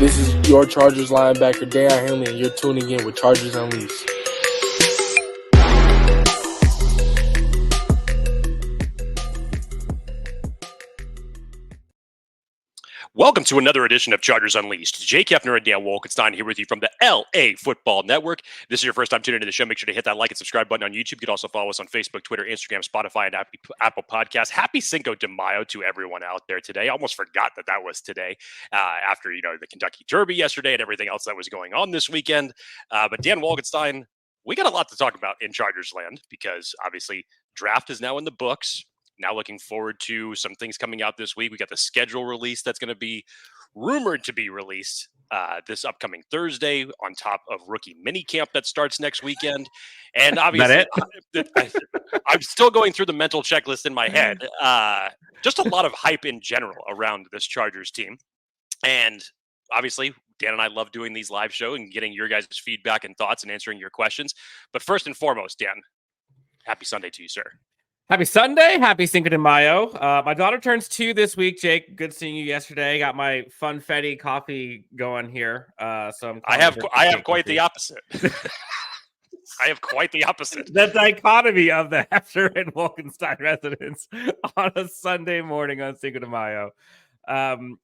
This is your Chargers linebacker, Daiyan Henley, and you're tuning in with Chargers Unleashed. Welcome to another edition of Chargers Unleashed. Jake Hefner and Dan Wolkenstein here with you from the LAFB Network. If this is your first time tuning into the show, make sure to hit that like and subscribe button on YouTube. You can also follow us on Facebook, Twitter, Instagram, Spotify, and Apple Podcasts. Happy Cinco de Mayo to everyone out there today. I almost forgot that was today after, the Kentucky Derby yesterday and everything else that was going on this weekend. But Dan Wolkenstein, we got a lot to talk about in Chargers land because obviously draft is now in the books. Now looking forward to some things coming out this week. We got the schedule release that's going to be rumored to be released this upcoming Thursday on top of rookie minicamp that starts next weekend. And obviously, I'm still going through the mental checklist in my head. Just a lot of hype in general around this Chargers team. And obviously, Dan and I love doing these live shows and getting your guys' feedback and thoughts and answering your questions. But first and foremost, Dan, happy Sunday to you, sir. Happy Sunday. Happy Cinco de Mayo. My daughter turns 2 this week, Jake. Good seeing you yesterday. Got my funfetti coffee going here. So I have quite the opposite. I have quite the opposite. The dichotomy of the Hefner and Wolkenstein residents on a Sunday morning on Cinco de Mayo.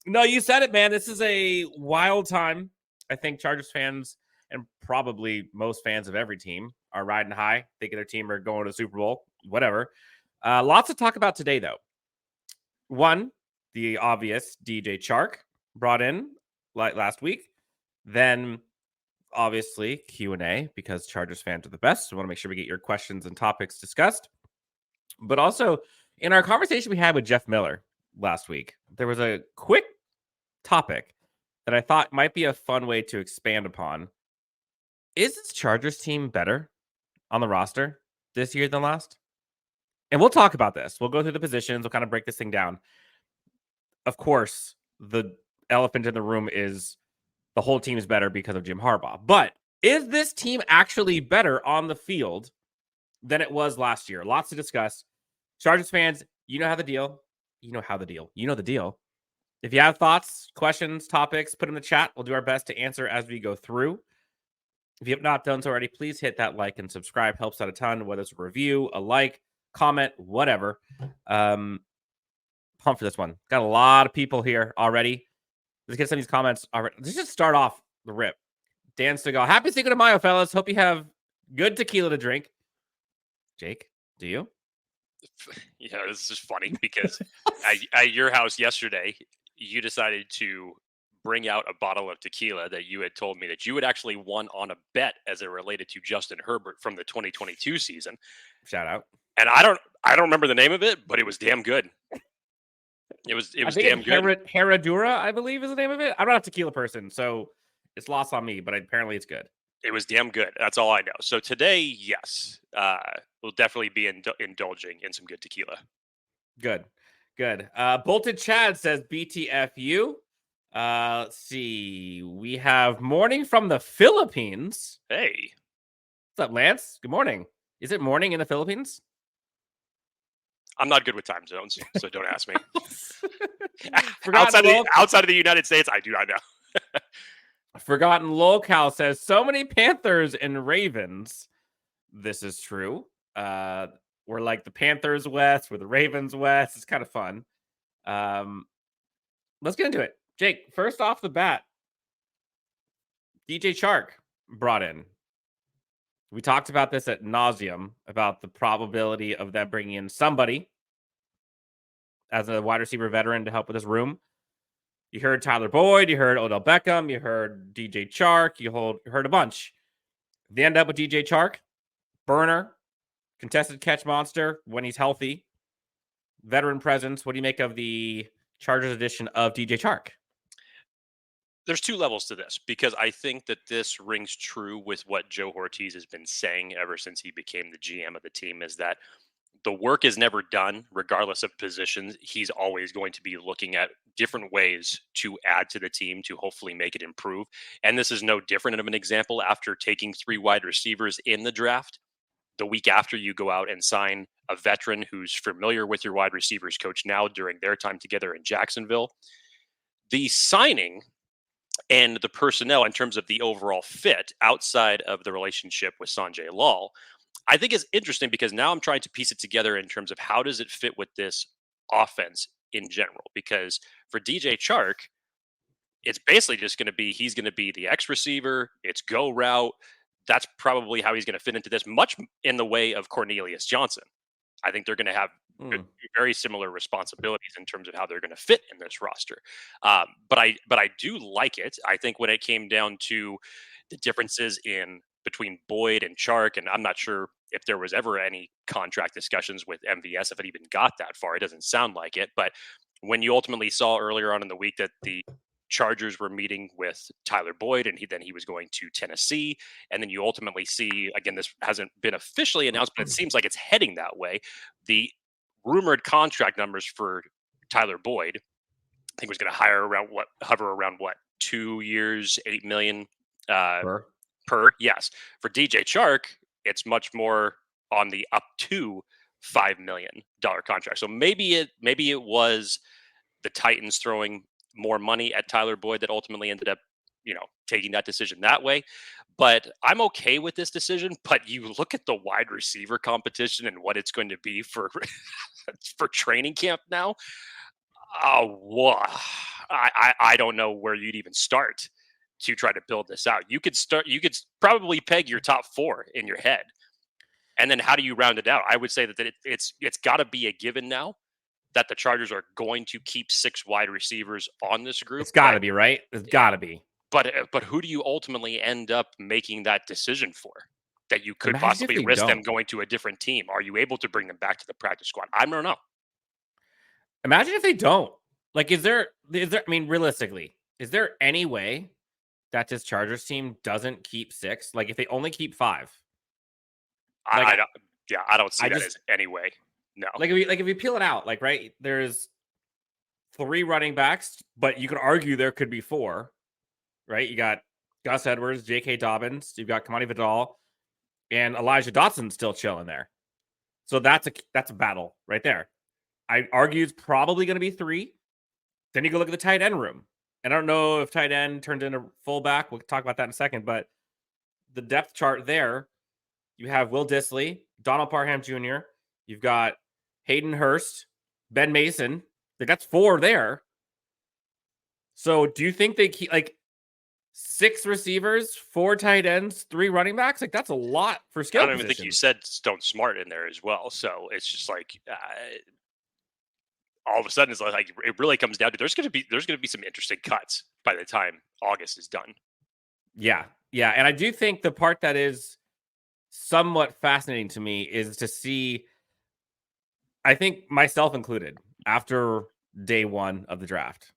No, you said it, man. This is a wild time. I think Chargers fans and probably most fans of every team are riding high, thinking their team are going to the Super Bowl, whatever. Lots to talk about today, though. One, the obvious DJ Chark brought in last week. Then, obviously, Q&A, because Chargers fans are the best. So we want to make sure we get your questions and topics discussed. But also, in our conversation we had with Jeff Miller last week, there was a quick topic that I thought might be a fun way to expand upon. Is this Chargers team better on the roster this year than last? And we'll talk about this. We'll go through the positions. We'll kind of break this thing down. Of course, the elephant in the room is the whole team is better because of Jim Harbaugh. But is this team actually better on the field than it was last year? Lots to discuss. Chargers fans, you know how the deal. You know the deal. If you have thoughts, questions, topics, put in the chat. We'll do our best to answer as we go through. If you have not done so already, please hit that like and subscribe. Helps out a ton, whether it's a review, a like, comment, whatever. Pumped for this one. Got a lot of people here already. Let's get some of these comments already. Let's just start off the rip. Dan Segal, happy Cinco de Mayo, fellas. Hope you have good tequila to drink. Jake, do you? Yeah, this is funny because at your house yesterday, you decided to bring out a bottle of tequila that you had told me that you had actually won on a bet as it related to Justin Herbert from the 2022 season. Shout out. And I don't remember the name of it, but it was damn good. It was damn good. Herradura, I believe, is the name of it. I'm not a tequila person, so it's lost on me, but apparently it's good. It was damn good. That's all I know. So today, yes, we'll definitely be indulging in some good tequila. Good. Bolted Chad says BTFU. Let's see. We have morning from the Philippines. Hey. What's up, Lance? Good morning. Is it morning in the Philippines? I'm not good with time zones, so don't ask me. outside of the United States, I do not know. Forgotten Locale says, so many Panthers and Ravens. This is true. We're like the Panthers West, we're the Ravens West. It's kind of fun. Let's get into it. Jake, first off the bat, DJ Chark brought in. We talked about this at nauseum about the probability of them bringing in somebody as a wide receiver veteran to help with this room. You heard Tyler Boyd, you heard Odell Beckham, you heard DJ Chark, you heard a bunch. They end up with DJ Chark, burner, contested catch monster when he's healthy, veteran presence. What do you make of the Chargers edition of DJ Chark? There's two levels to this because I think that this rings true with what Joe Ortiz has been saying ever since he became the GM of the team, is that the work is never done regardless of positions. He's always going to be looking at different ways to add to the team to hopefully make it improve. And this is no different of an example. After taking 3 wide receivers in the draft, the week after you go out and sign a veteran who's familiar with your wide receivers coach now during their time together in Jacksonville. The signing and the personnel in terms of the overall fit outside of the relationship with Sanjay Lal, I think is interesting because now I'm trying to piece it together in terms of how does it fit with this offense in general. Because for DJ Chark, it's basically just going to be he's going to be the X receiver. It's go route. That's probably how he's going to fit into this, much in the way of Cornelius Johnson. I think they're going to have very similar responsibilities in terms of how they're going to fit in this roster. But I do like it. I think when it came down to the differences in between Boyd and Chark, and I'm not sure if there was ever any contract discussions with MVS, if it even got that far. It doesn't sound like it. But when you ultimately saw earlier on in the week that the Chargers were meeting with Tyler Boyd, and he was going to Tennessee. And then you ultimately see, again, this hasn't been officially announced, but it seems like it's heading that way. The rumored contract numbers for Tyler Boyd, I think was going to hover around 2 years, $8 million per. Yes. For DJ Chark, it's much more on the up to $5 million contract. So maybe it was the Titans throwing more money at Tyler Boyd that ultimately ended up, taking that decision that way. But I'm okay with this decision. But you look at the wide receiver competition and what it's going to be for for training camp now. I don't know where you'd even start to try to build this out. You could probably peg your top 4 in your head. And then how do you round it out? I would say that it's got to be a given now that the Chargers are going to keep 6 wide receivers on this group. It's got to be, right? It's got to be. But who do you ultimately end up making that decision for? That you could possibly risk them going to a different team? Are you able to bring them back to the practice squad? I don't know. Imagine if they don't. Like, is there? I mean, realistically, is there any way that this Chargers team doesn't keep 6? Like, if they only keep 5? I don't see that as any way. No. Like if you peel it out, like, right, there's 3 running backs, but you could argue there could be 4, right? You got Gus Edwards, J.K. Dobbins, you've got Kimani Vidal, and Elijah Dotson still chilling there. So that's a battle right there. I argue it's probably going to be 3. Then you go look at the tight end room. And I don't know if tight end turned into fullback. We'll talk about that in a second. But the depth chart there, you have Will Dissly, Donald Parham Jr., you've got Hayden Hurst, Ben Mason. That's 4 there. So do you think they keep 6 receivers, 4 tight ends, 3 running backs? Like, that's a lot for skill positions. I don't even think you said Stone Smart in there as well. So it's just like all of a sudden it's like it really comes down to there's going to be some interesting cuts by the time August is done. Yeah. And I do think the part that is somewhat fascinating to me is to see, I think myself included, after day 1 of the draft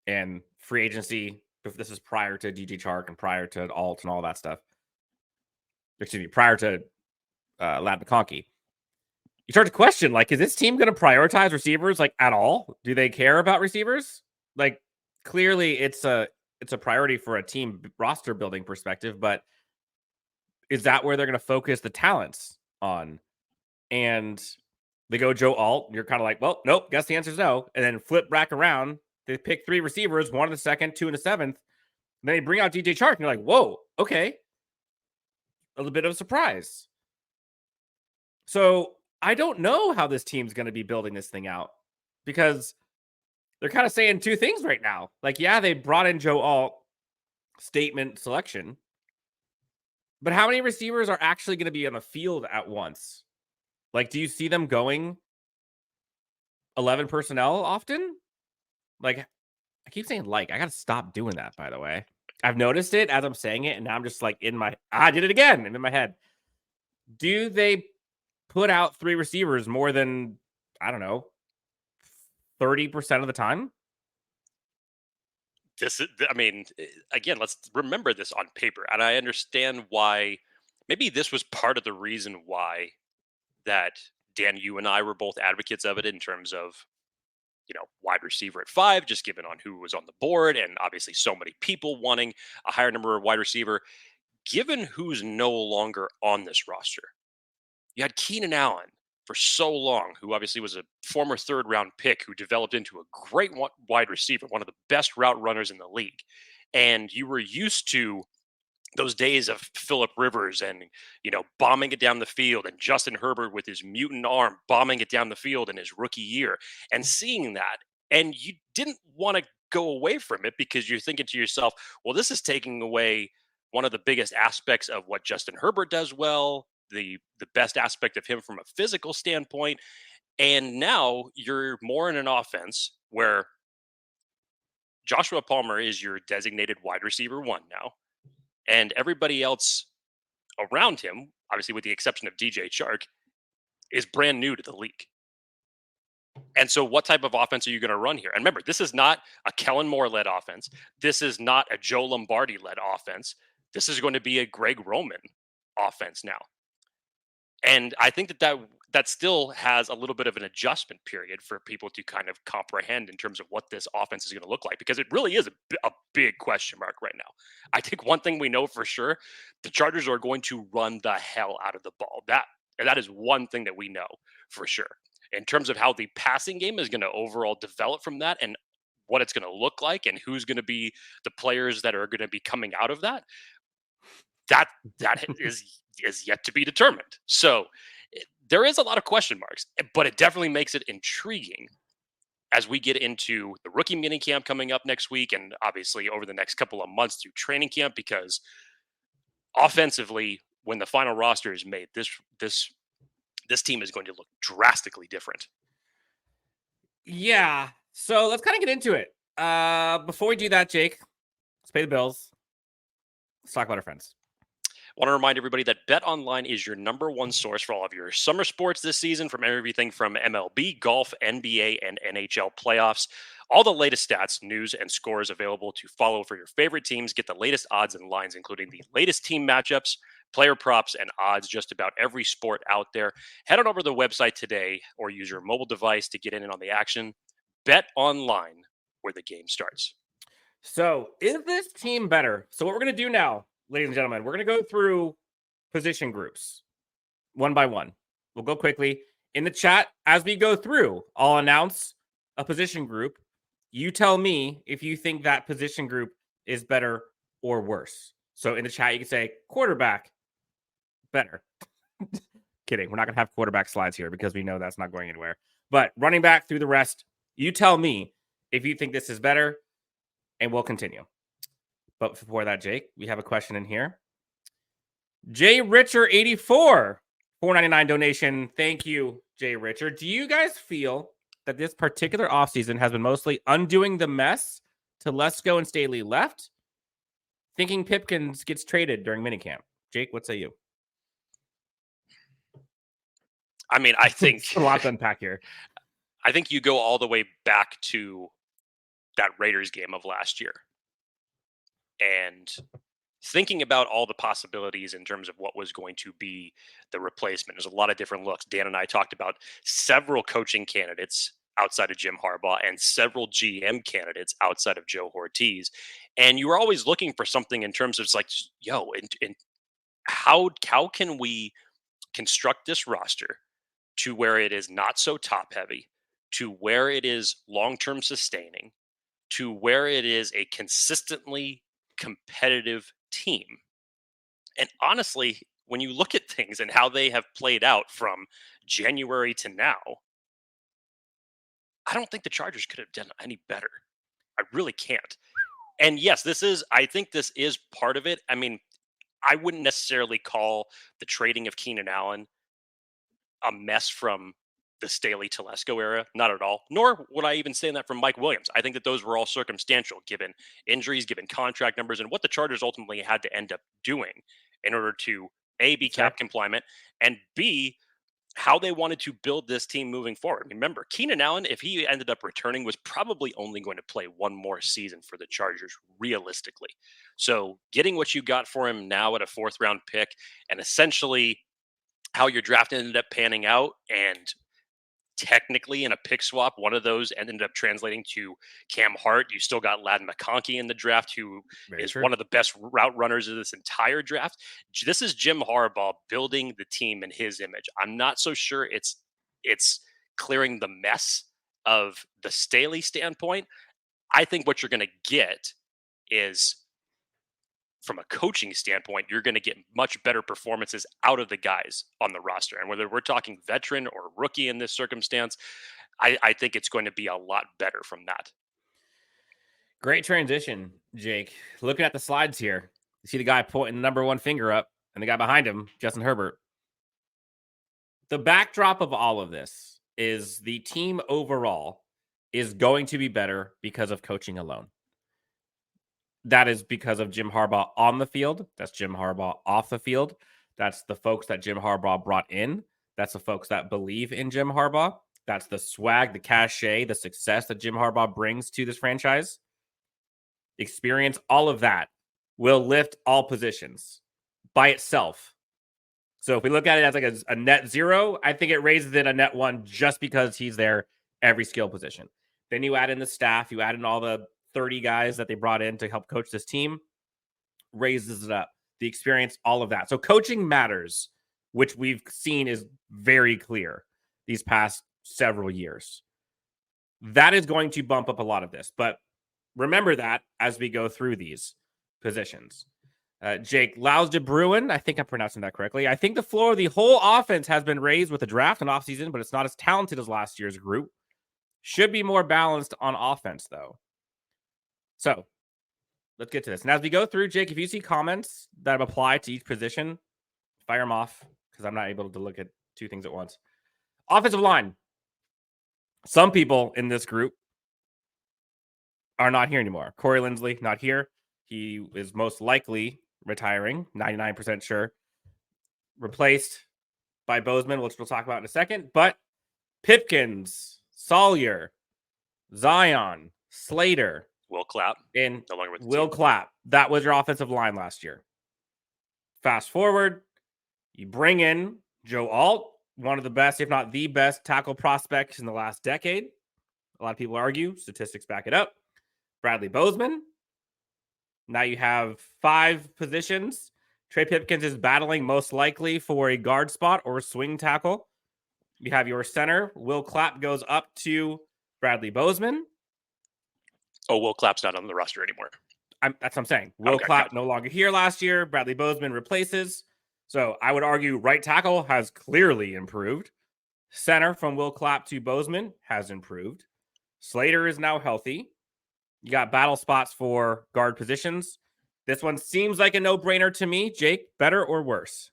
and free agency, if this is prior to DJ Chark and prior to Alt and all that stuff, prior to Ladd McConkey, you start to question, like, is this team going to prioritize receivers at all? Do they care about receivers? Like, clearly it's a priority for a team roster building perspective, but is that where they're going to focus the talents on? And they go Joe Alt. You're kind of like, well, nope, guess the answer is no. And then flip back around. They pick 3 receivers, 1 in the 2nd, 2 in the 7th. And then they bring out DJ Chark. And you're like, whoa, okay. A little bit of a surprise. So I don't know how this team's going to be building this thing out, because they're kind of saying 2 things right now. Like, yeah, they brought in Joe Alt, statement selection. But how many receivers are actually going to be on the field at once? Like, do you see them going 11 personnel often? Like, I keep saying I got to stop doing that, by the way. I've noticed it as I'm saying it, and now I'm just like I did it again. I'm in my head. Do they put out 3 receivers more than, I don't know, 30% of the time? Again, let's remember this on paper. And I understand why, maybe this was part of the reason why that, Dan, you and I were both advocates of it in terms of, wide receiver at 5, just given on who was on the board. And obviously so many people wanting a higher number of wide receiver, given who's no longer on this roster. You had Keenan Allen for so long, who obviously was a former 3rd round pick who developed into a great wide receiver, one of the best route runners in the league. And you were used to those days of Phillip Rivers and, bombing it down the field, and Justin Herbert with his mutant arm bombing it down the field in his rookie year, and seeing that. And you didn't want to go away from it because you're thinking to yourself, well, this is taking away one of the biggest aspects of what Justin Herbert does well, the best aspect of him from a physical standpoint. And now you're more in an offense where Joshua Palmer is your designated wide receiver one now. And everybody else around him, obviously with the exception of DJ Chark, is brand new to the league. And so what type of offense are you going to run here? And remember, this is not a Kellen Moore-led offense. This is not a Joe Lombardi-led offense. This is going to be a Greg Roman offense now. And I think that still has a little bit of an adjustment period for people to kind of comprehend in terms of what this offense is going to look like, because it really is a big question mark right now. I think one thing we know for sure, the Chargers are going to run the hell out of the ball. That is one thing that we know for sure. In terms of how the passing game is going to overall develop from that, and what it's going to look like, and who's going to be the players that are going to be coming out of that, that is yet to be determined. So there is a lot of question marks, but it definitely makes it intriguing as we get into the rookie minicamp coming up next week, and obviously over the next couple of months through training camp, because offensively, when the final roster is made, this team is going to look drastically different. Yeah. So let's kind of get into it. Before we do that, Jake, let's pay the bills. Let's talk about our friends. I want to remind everybody that BetOnline is your number one source for all of your summer sports this season, from everything from MLB, golf, NBA, and NHL playoffs. All the latest stats, news, and scores available to follow for your favorite teams. Get the latest odds and lines, including the latest team matchups, player props, and odds, just about every sport out there. Head on over to the website today or use your mobile device to get in on the action. BetOnline, where the game starts. So is this team better? So what we're going to do now, ladies and gentlemen, we're going to go through position groups one by one. We'll go quickly. In the chat, as we go through, I'll announce a position group. You tell me if you think that position group is better or worse. So in the chat, you can say quarterback, better. Kidding. We're not going to have quarterback slides here because we know that's not going anywhere. But running back through the rest, you tell me if you think this is better, and we'll continue. But before that, Jake, we have a question in here. Jay Richer 84, $4.99 donation. Thank you, Jay Richer. Do you guys feel that this particular offseason has been mostly undoing the mess to Lesko and Staley left? Thinking Pipkins gets traded during minicamp. Jake, what say you? I mean, I think a lot to unpack here. I think you go all the way back to that Raiders game of last year, and thinking about all the possibilities in terms of what was going to be the replacement. There's a lot of different looks. Dan and I talked about several coaching candidates outside of Jim Harbaugh and several GM candidates outside of Joe Ortiz. And you were always looking for something in terms of it's like, and how can we construct this roster to where it is not so top heavy, to where it is long-term sustaining, to where it is a consistently competitive team. And honestly, when you look at things and how they have played out from January to now, I don't think the Chargers could have done any better. I really can't. And yes, I think this is part of it. I mean, I wouldn't necessarily call the trading of Keenan Allen a mess from the Staley Telesco era, not at all. Nor would I even say that from Mike Williams. I think that those were all circumstantial, given injuries, given contract numbers, and what the Chargers ultimately had to end up doing in order to A, be cap compliant, and B, how they wanted to build this team moving forward. Remember, Keenan Allen, if he ended up returning, was probably only going to play one more season for the Chargers, realistically. So getting what you got for him now at a 4th-round pick, and essentially how your draft ended up panning out, and technically in a pick swap, one of those ended up translating to Cam Hart. You still got Ladd McConkey in the draft, who is one of the best route runners of this entire draft. This is Jim Harbaugh building the team in his image. I'm not so sure it's clearing the mess of the Staley standpoint. I think what you're going to get is from a coaching standpoint, you're going to get much better performances out of the guys on the roster. And whether we're talking veteran or rookie in this circumstance, I think it's going to be a lot better from that. Great transition, Jake. Looking at the slides here, you see the guy pointing the number one finger up and the guy behind him, Justin Herbert. The backdrop of all of this is the team overall is going to be better because of coaching alone. That is because of Jim Harbaugh on the field. That's Jim Harbaugh off the field. That's the folks that Jim Harbaugh brought in. That's the folks that believe in Jim Harbaugh. That's the swag, the cachet, the success that Jim Harbaugh brings to this franchise. Experience, all of that will lift all positions by itself. So if we look at it as like a net zero, I think it raises it a net one just because he's there every skill position. Then you add in the staff, you add in all the 30 guys that they brought in to help coach this team, raises it up. The experience, all of that. So coaching matters, which we've seen is very clear these past several years. That is going to bump up a lot of this. But remember that as we go through these positions. Jake, Laus de Bruin, I think I'm pronouncing that correctly. I think the floor of the whole offense has been raised with the draft and offseason, but it's not as talented as last year's group. Should be more balanced on offense, though. So let's get to this. And as we go through, Jake, if you see comments that apply to each position, fire them off because I'm not able to look at two things at once. Offensive line. Some people in this group are not here anymore. Corey Linsley, not here. He is most likely retiring, 99% sure. Replaced by Bozeman, which we'll talk about in a second. But Pipkins, Sawyer, Zion, Slater, Will Clapp, and no longer with the Will team. Clapp. That was your offensive line last year. Fast forward, you bring in Joe Alt, one of the best, if not the best, tackle prospects in the last decade. A lot of people argue. Statistics back it up. Bradley Bozeman. Now you have 5 positions. Trey Pipkins is battling most likely for a guard spot or swing tackle. You have your center. Will Clapp goes up to Bradley Bozeman. Oh, Will Clapp's not on the roster anymore. That's what I'm saying. Will Clapp no longer here last year. Bradley Bozeman replaces. So I would argue right tackle has clearly improved. Center from Will Clapp to Bozeman has improved. Slater is now healthy. You got battle spots for guard positions. This one seems like a no-brainer to me. Jake, better or worse?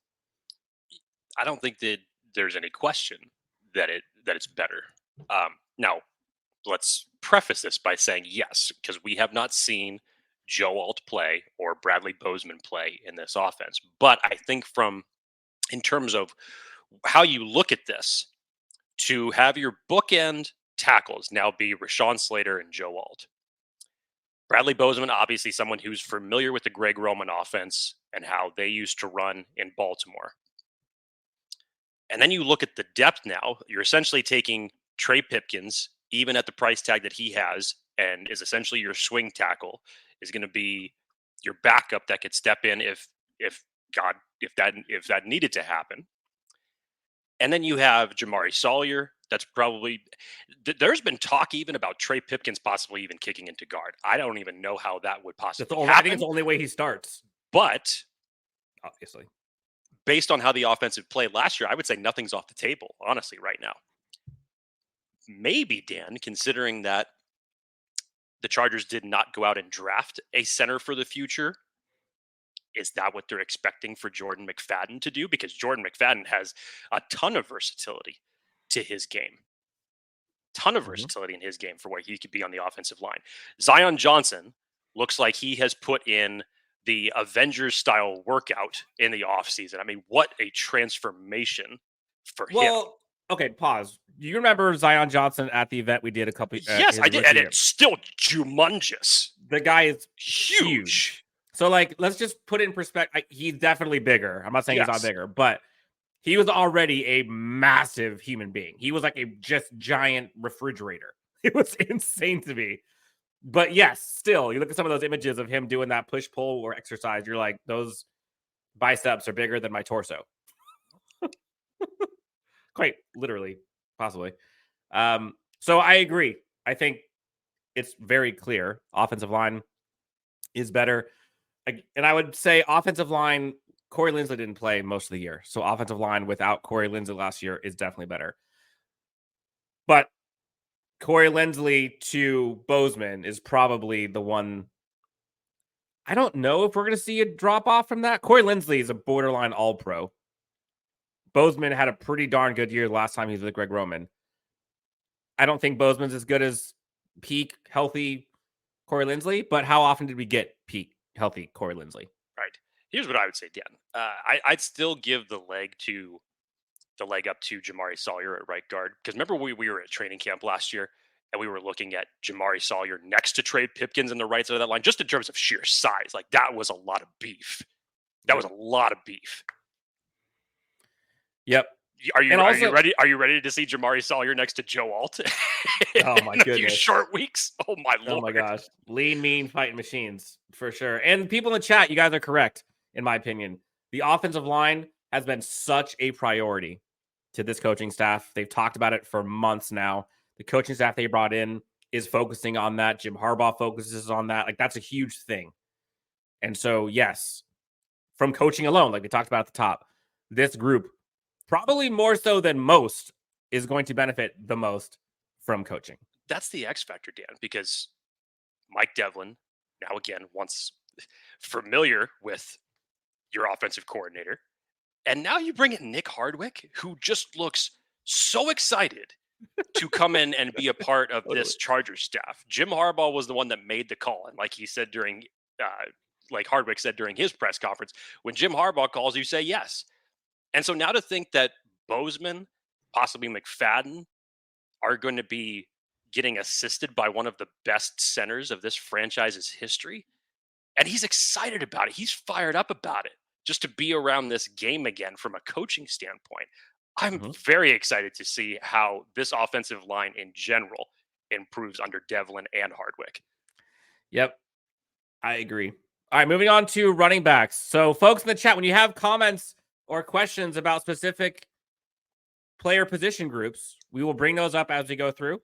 I don't think that there's any question that it's better. Now, let's preface this by saying yes, because we have not seen Joe Alt play or Bradley Bozeman play in this offense. But I think in terms of how you look at this, to have your bookend tackles now be Rashawn Slater and Joe Alt. Bradley Bozeman, obviously someone who's familiar with the Greg Roman offense and how they used to run in Baltimore. And then you look at the depth now, you're essentially taking Trey Pipkins, even at the price tag that he has, and is essentially your swing tackle, is going to be your backup that could step in if that needed to happen. And then you have Jamari Sawyer. That's probably there's been talk even about Trey Pipkins possibly even kicking into guard. I don't even know how that would possibly happen. I think it's the only way he starts. But obviously, based on how the offensive played last year, I would say nothing's off the table, honestly, right now. Maybe, Dan, considering that the Chargers did not go out and draft a center for the future, is that what they're expecting for Jordan McFadden to do? Because Jordan McFadden has a ton of versatility to his game. Ton of versatility in his game for where he could be on the offensive line. Zion Johnson looks like he has put in the Avengers-style workout in the offseason. I mean, what a transformation for him. Okay, pause. Do you remember Zion Johnson at the event we did a couple? Yes, I did, and it's still humongous. The guy is huge. So, let's just put it in perspective. He's definitely bigger. I'm not saying he's not bigger, but he was already a massive human being. He was like a just giant refrigerator. It was insane to me. But yes, still, you look at some of those images of him doing that push-pull or exercise, you're like, those biceps are bigger than my torso. Quite literally, possibly. So I agree. I think it's very clear. Offensive line is better. And I would say offensive line, Corey Linsley didn't play most of the year. So offensive line without Corey Linsley last year is definitely better. But Corey Linsley to Bozeman is probably the one. I don't know if we're going to see a drop off from that. Corey Linsley is a borderline all-pro. Bozeman had a pretty darn good year last time he was with Greg Roman. I don't think Bozeman's as good as peak healthy Corey Linsley, but how often did we get peak healthy Corey Linsley? Right. Here's what I would say, Dan. I'd still give the leg up to Jamari Sawyer at right guard. Because remember we were at training camp last year and we were looking at Jamari Sawyer next to Trey Pipkins in the right side of that line, just in terms of sheer size. Like, that was a lot of beef. That was a lot of beef. Yep. Are you ready? Are you ready to see Jamari Sawyer next to Joe Alt? Oh my goodness! A few short weeks. Oh my lord! Oh my gosh! Lean, mean fighting machines for sure. And people in the chat, you guys are correct in my opinion. The offensive line has been such a priority to this coaching staff. They've talked about it for months now. The coaching staff they brought in is focusing on that. Jim Harbaugh focuses on that. Like, that's a huge thing. And so, yes, from coaching alone, like we talked about at the top, this group, probably more so than most, is going to benefit the most from coaching. That's the X factor, Dan, because Mike Devlin, now again, once familiar with your offensive coordinator, and now you bring in Nick Hardwick, who just looks so excited to come in and be a part of this Chargers staff. Jim Harbaugh was the one that made the call, and like he said like Hardwick said during his press conference, when Jim Harbaugh calls, you say yes. And so now to think that Bozeman, possibly McFadden, are going to be getting assisted by one of the best centers of this franchise's history, and he's excited about it. He's fired up about it just to be around this game again from a coaching standpoint. I'm very excited to see how this offensive line in general improves under Devlin and Hardwick. Yep, I agree. All right, moving on to running backs. So folks in the chat, when you have comments or questions about specific player position groups, we will bring those up as we go through.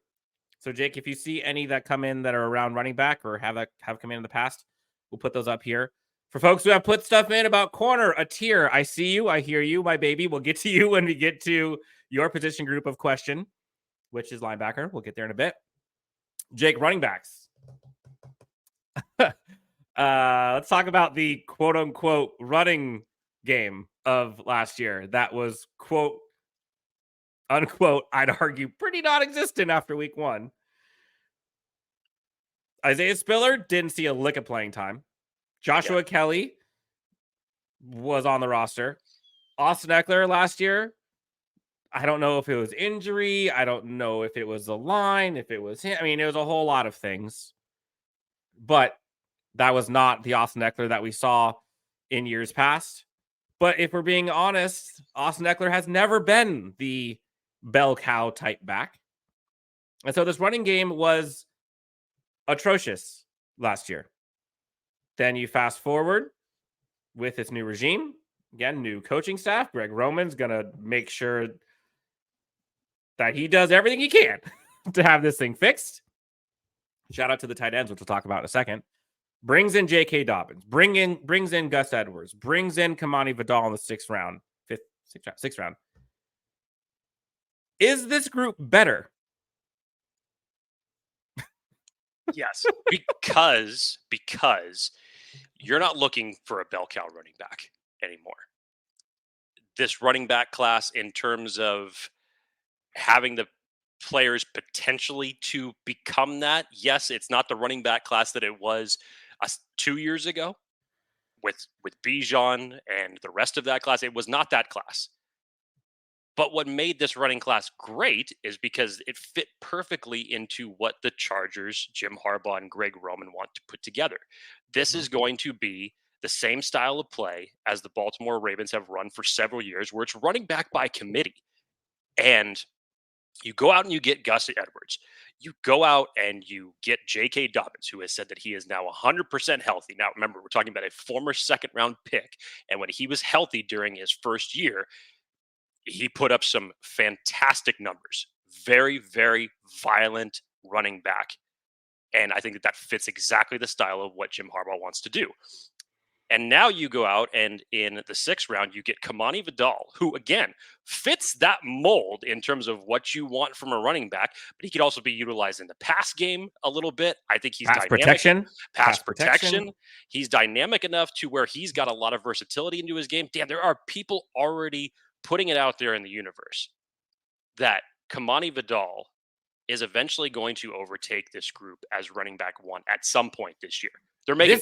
So Jake, if you see any that come in that are around running back or have come in the past, we'll put those up here. For folks who have put stuff in about corner, a tier, I see you, I hear you, my baby. We'll get to you when we get to your position group of question, which is linebacker. We'll get there in a bit. Jake, running backs. Let's talk about the quote-unquote running game of last year. That was quote unquote, I'd argue, pretty non-existent after week one. Isaiah Spiller didn't see a lick of playing time. Joshua Kelly was on the roster. Austin Eckler last year, I don't know if it was injury. I don't know if it was the line, if it was him. I mean, it was a whole lot of things. But that was not the Austin Eckler that we saw in years past. But if we're being honest, Austin Eckler has never been the bell cow type back. And so this running game was atrocious last year. Then you fast forward with its new regime. Again, new coaching staff. Greg Roman's going to make sure that he does everything he can to have this thing fixed. Shout out to the tight ends, which we'll talk about in a second. Brings in J.K. Dobbins. Brings in Gus Edwards. Brings in Kimani Vidal in the sixth round. Is this group better? Yes, because you're not looking for a bell cow running back anymore. This running back class, in terms of having the players potentially to become that, yes, it's not the running back class that it was 2 years ago with Bijan and the rest of that class. It was not that class. But what made this running class great is because it fit perfectly into what the Chargers, Jim Harbaugh, and Greg Roman want to put together. This is going to be the same style of play as the Baltimore Ravens have run for several years, where it's running back by committee. And you go out and you get Gus Edwards. You go out and you get J.K. Dobbins, who has said that he is now 100% healthy. Now, remember, we're talking about a former second-round pick. And when he was healthy during his first year, he put up some fantastic numbers. Very, very violent running back. And I think that fits exactly the style of what Jim Harbaugh wants to do. And now you go out and in the 6th round, you get Kimani Vidal, who, again, fits that mold in terms of what you want from a running back, but he could also be utilized in the pass game a little bit. I think he's Pass dynamic. Pass protection. protection. He's dynamic enough to where he's got a lot of versatility into his game. Damn, there are people already putting it out there in the universe that Kimani Vidal is eventually going to overtake this group as running back 1 at some point this year. They're making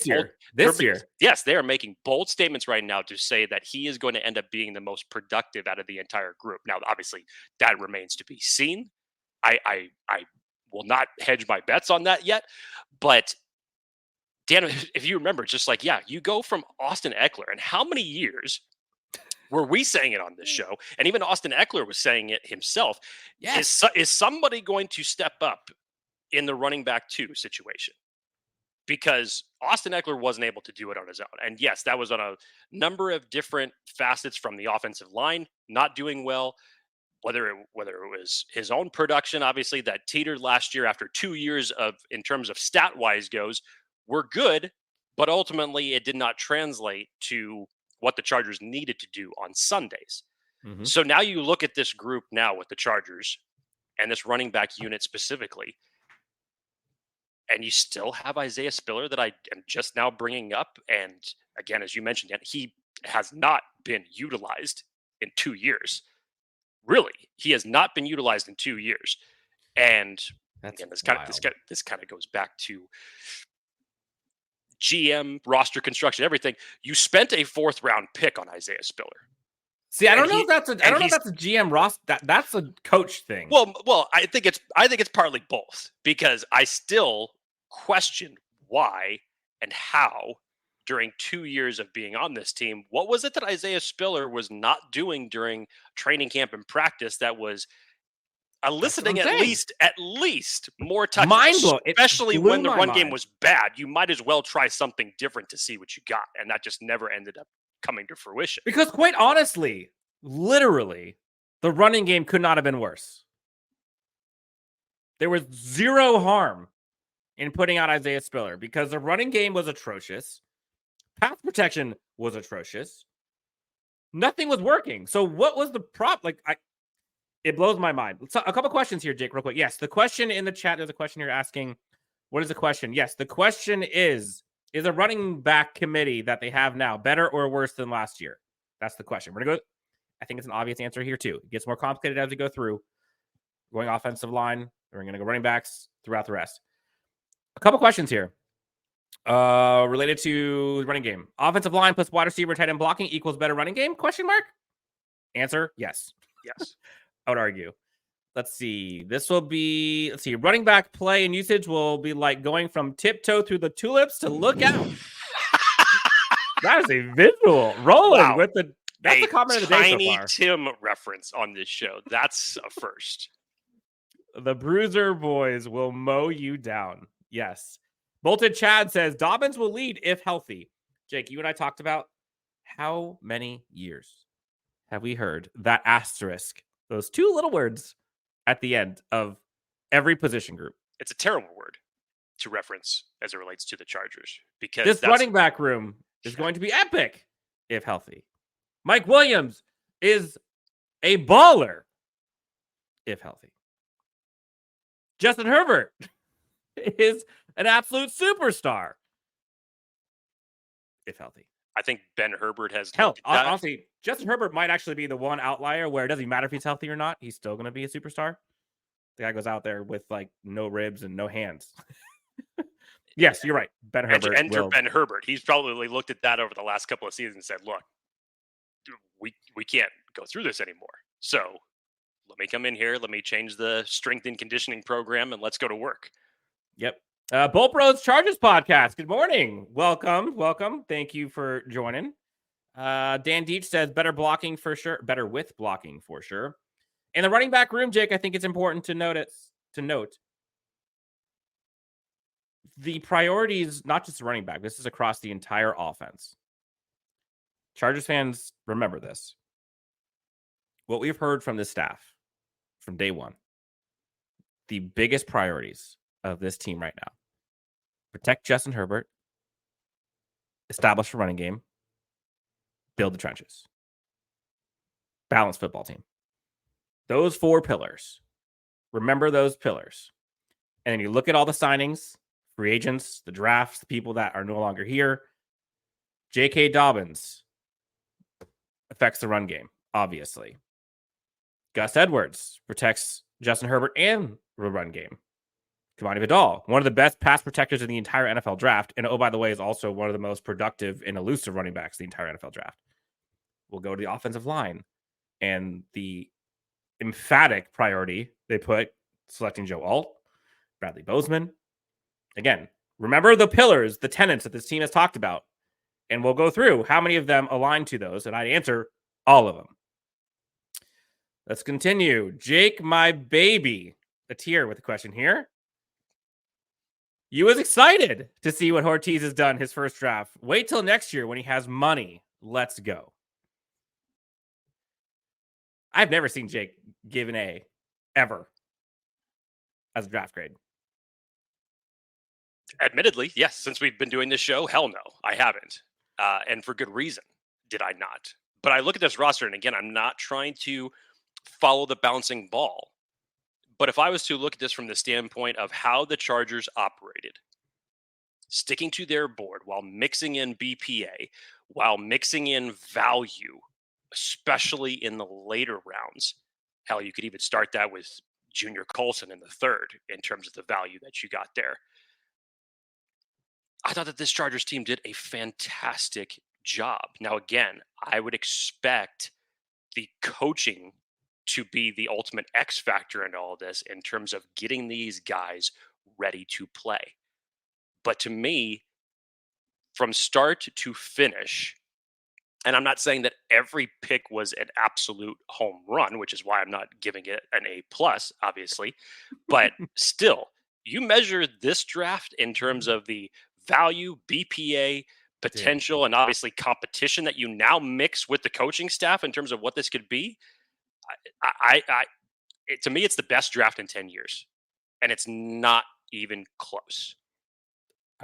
this year. Yes, they are making bold statements right now to say that he is going to end up being the most productive out of the entire group. Now, obviously, that remains to be seen. I will not hedge my bets on that yet. But Dan, if you remember, just like, you go from Austin Eckler, and how many years were we saying it on this show? And even Austin Eckler was saying it himself. Yes. Is somebody going to step up in the running back 2 situation? Because Austin Eckler wasn't able to do it on his own. And yes, that was on a number of different facets, from the offensive line not doing well, whether it was his own production, obviously, that teetered last year after 2 years of, in terms of stat-wise goes, were good, but ultimately it did not translate to what the Chargers needed to do on Sundays. Mm-hmm. So now you look at this group now with the Chargers and this running back unit specifically, and you still have Isaiah Spiller that I am just now bringing up. And again, as you mentioned, he has not been utilized in 2 years. Really, he has not been utilized in 2 years. And That's again, this kind of goes back to GM roster construction, everything. You spent a 4th round pick on Isaiah Spiller. See, I don't know if that's a GM roster. That's a coach thing. Well, I think it's partly both, because I still question why and how during 2 years of being on this team, what was it that Isaiah Spiller was not doing during training camp and practice that was eliciting at least more touches, Mind-blowing. especially when the run game was bad? You might as well try something different to see what you got, and that just never ended up coming to fruition. Because quite honestly, literally, the running game could not have been worse. There was zero harm in putting out Isaiah Spiller because the running game was atrocious. Pass protection was atrocious. Nothing was working. So what was the problem? It blows my mind. So a couple questions here, Jake, real quick. Yes, the question in the chat, there's a question here asking, what is the question? Yes, the question is a running back committee that they have now better or worse than last year? That's the question. We're going to go. I think it's an obvious answer here, too. It gets more complicated as we go through. Going offensive line. We're going to go running backs throughout the rest. A couple questions here related to the running game. Offensive line plus wide receiver tight end blocking equals better running game? Question mark? Answer, yes. Yes. I would argue. Let's see. Running back play and usage will be like going from tiptoe through the tulips to look out. That is a visual. Rolling with the... That's the comment of the day so far. Tiny Tim reference on this show. That's a first. The Bruiser boys will mow you down. Yes. Bolted Chad says Dobbins will lead if healthy. Jake, you and I talked about how many years have we heard that asterisk, those 2 little words at the end of every position group? It's a terrible word to reference as it relates to the Chargers, because this running back room is going to be epic if healthy. Mike Williams is a baller if healthy. Justin Herbert is an absolute superstar if healthy. I think Ben Herbert has helped. Honestly, Justin Herbert might actually be the one outlier where it doesn't matter if he's healthy or not. He's still going to be a superstar. The guy goes out there with no ribs and no hands. Yes, you're right. Ben Herbert. Ben Herbert. He's probably looked at that over the last couple of seasons and said, look, we can't go through this anymore. So let me come in here. Let me change the strength and conditioning program, and let's go to work. Yep. Bolt Bros Chargers podcast. Good morning. Welcome. Thank you for joining. Dan Deach says better blocking for sure. Better with blocking for sure. In the running back room, Jake, I think it's important to note the priorities, not just the running back. This is across the entire offense. Chargers fans, remember this. What we've heard from this staff from day one, the biggest priorities of this team right now protect Justin Herbert, establish a running game, build the trenches. Balanced football team. Those 4 pillars. Remember those pillars. And then you look at all the signings, free agents, the drafts, the people that are no longer here. J.K. Dobbins affects the run game, obviously. Gus Edwards protects Justin Herbert and the run game. Kimani Vidal, one of the best pass protectors in the entire NFL draft. And oh, by the way, is also one of the most productive and elusive running backs in the entire NFL draft. We'll go to the offensive line. And the emphatic priority they put selecting Joe Alt, Bradley Bozeman. Again, remember the pillars, the tenets that this team has talked about. And we'll go through how many of them align to those. And I'd answer all of them. Let's continue. Jake, my baby, a tier with a question here. You was excited to see what Ortiz has done his first draft. Wait till next year when he has money. Let's go. I've never seen Jake give an A ever as a draft grade. Admittedly, yes. Since we've been doing this show, hell no, I haven't. And for good reason, did I not. But I look at this roster, and again, I'm not trying to follow the bouncing ball. But if I was to look at this from the standpoint of how the Chargers operated, sticking to their board while mixing in BPA, while mixing in value, especially in the later rounds. Hell, you could even start that with Junior Colson in the 3rd in terms of the value that you got there. I thought that this Chargers team did a fantastic job. Now, again, I would expect the coaching to be the ultimate X factor in all of this in terms of getting these guys ready to play. But to me, from start to finish, and I'm not saying that every pick was an absolute home run, which is why I'm not giving it an A+, obviously. But still, you measure this draft in terms of the value, BPA, potential, and obviously competition that you now mix with the coaching staff in terms of what this could be. To me, it's the best draft in 10 years. And it's not even close.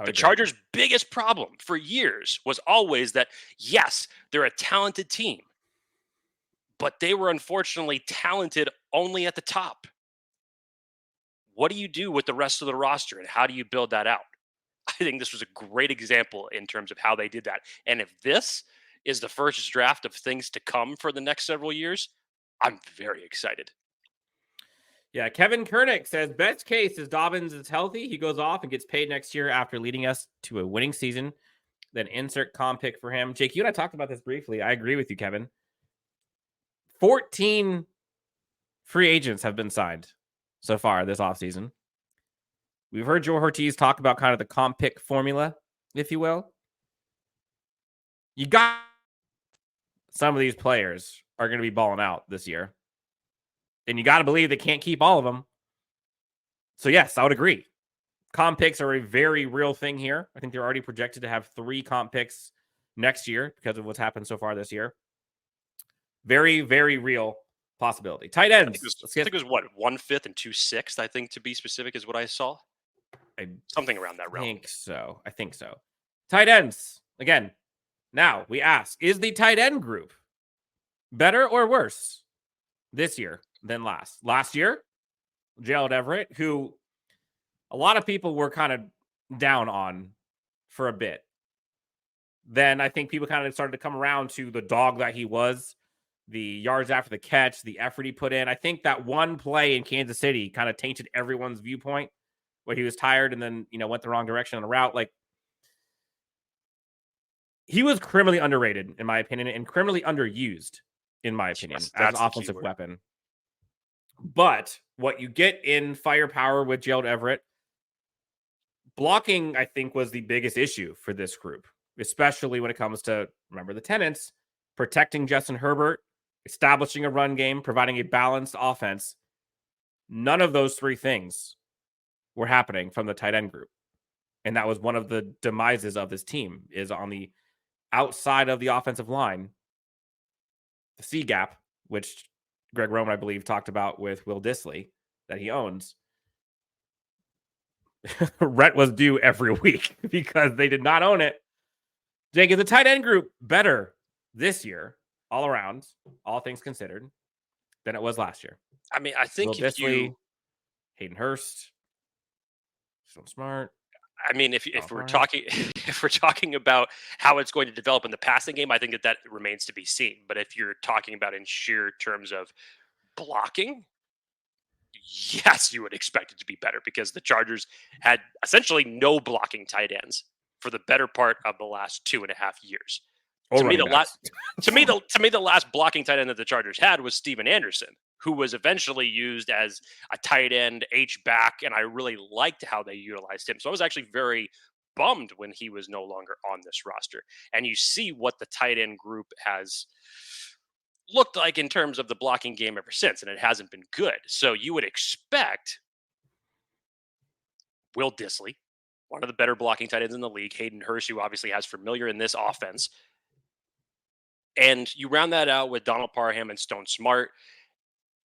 The Chargers' biggest problem for years was always that, yes, they're a talented team, but they were unfortunately talented only at the top. What do you do with the rest of the roster, and how do you build that out? I think this was a great example in terms of how they did that. And if this is the first draft of things to come for the next several years, I'm very excited. Yeah, Kevin Kernick says, best case is Dobbins is healthy. He goes off and gets paid next year after leading us to a winning season. Then insert comp pick for him. Jake, you and I talked about this briefly. I agree with you, Kevin. 14 free agents have been signed so far this offseason. We've heard Joe Ortiz talk about kind of the comp pick formula, if you will. You got some of these players are going to be balling out this year. And you got to believe they can't keep all of them. So, yes, I would agree. Comp picks are a very real thing here. I think they're already projected to have 3 comp picks next year because of what's happened so far this year. Very, very real possibility. Tight ends. I think it was what, 1/5 and 2/6, I think, to be specific, is what I saw. Something around that realm. I think so. Tight ends. Again, now we ask, is the tight end group better or worse this year than last? Last year, Gerald Everett, who a lot of people were kind of down on for a bit. Then I think people kind of started to come around to the dog that he was, the yards after the catch, the effort he put in. I think that one play in Kansas City kind of tainted everyone's viewpoint where he was tired and then, went the wrong direction on a route. Like, he was criminally underrated, in my opinion, and criminally underused, in my opinion, as an offensive weapon. But what you get in firepower with Gerald Everett, blocking, I think, was the biggest issue for this group, especially when it comes to, remember the tenants, protecting Justin Herbert, establishing a run game, providing a balanced offense. None of those 3 things were happening from the tight end group. And that was one of the demises of this team, is on the outside of the offensive line, the C gap, which Greg Roman, I believe, talked about with Will Dissly that he owns. rent was due every week because they did not own it. Jake, is the tight end group better this year, all around, all things considered, than it was last year? I mean, I Will think if you, Dissly, Hayden Hurst, Stone Smart. I mean, if we're talking if we're talking about how it's going to develop in the passing game, I think that remains to be seen. But if you're talking about in sheer terms of blocking, yes, you would expect it to be better because the Chargers had essentially no blocking tight ends for the better part of the last 2.5 years. Or To me, running backs. the last blocking tight end that the Chargers had was Steven Anderson, who was eventually used as a tight end H-back, and I really liked how they utilized him. So I was actually very bummed when he was no longer on this roster. And you see what the tight end group has looked like in terms of the blocking game ever since, and it hasn't been good. So you would expect Will Dissly, one of the better blocking tight ends in the league, Hayden Hurst, who obviously has familiar in this offense, and you round that out with Donald Parham and Stone Smart.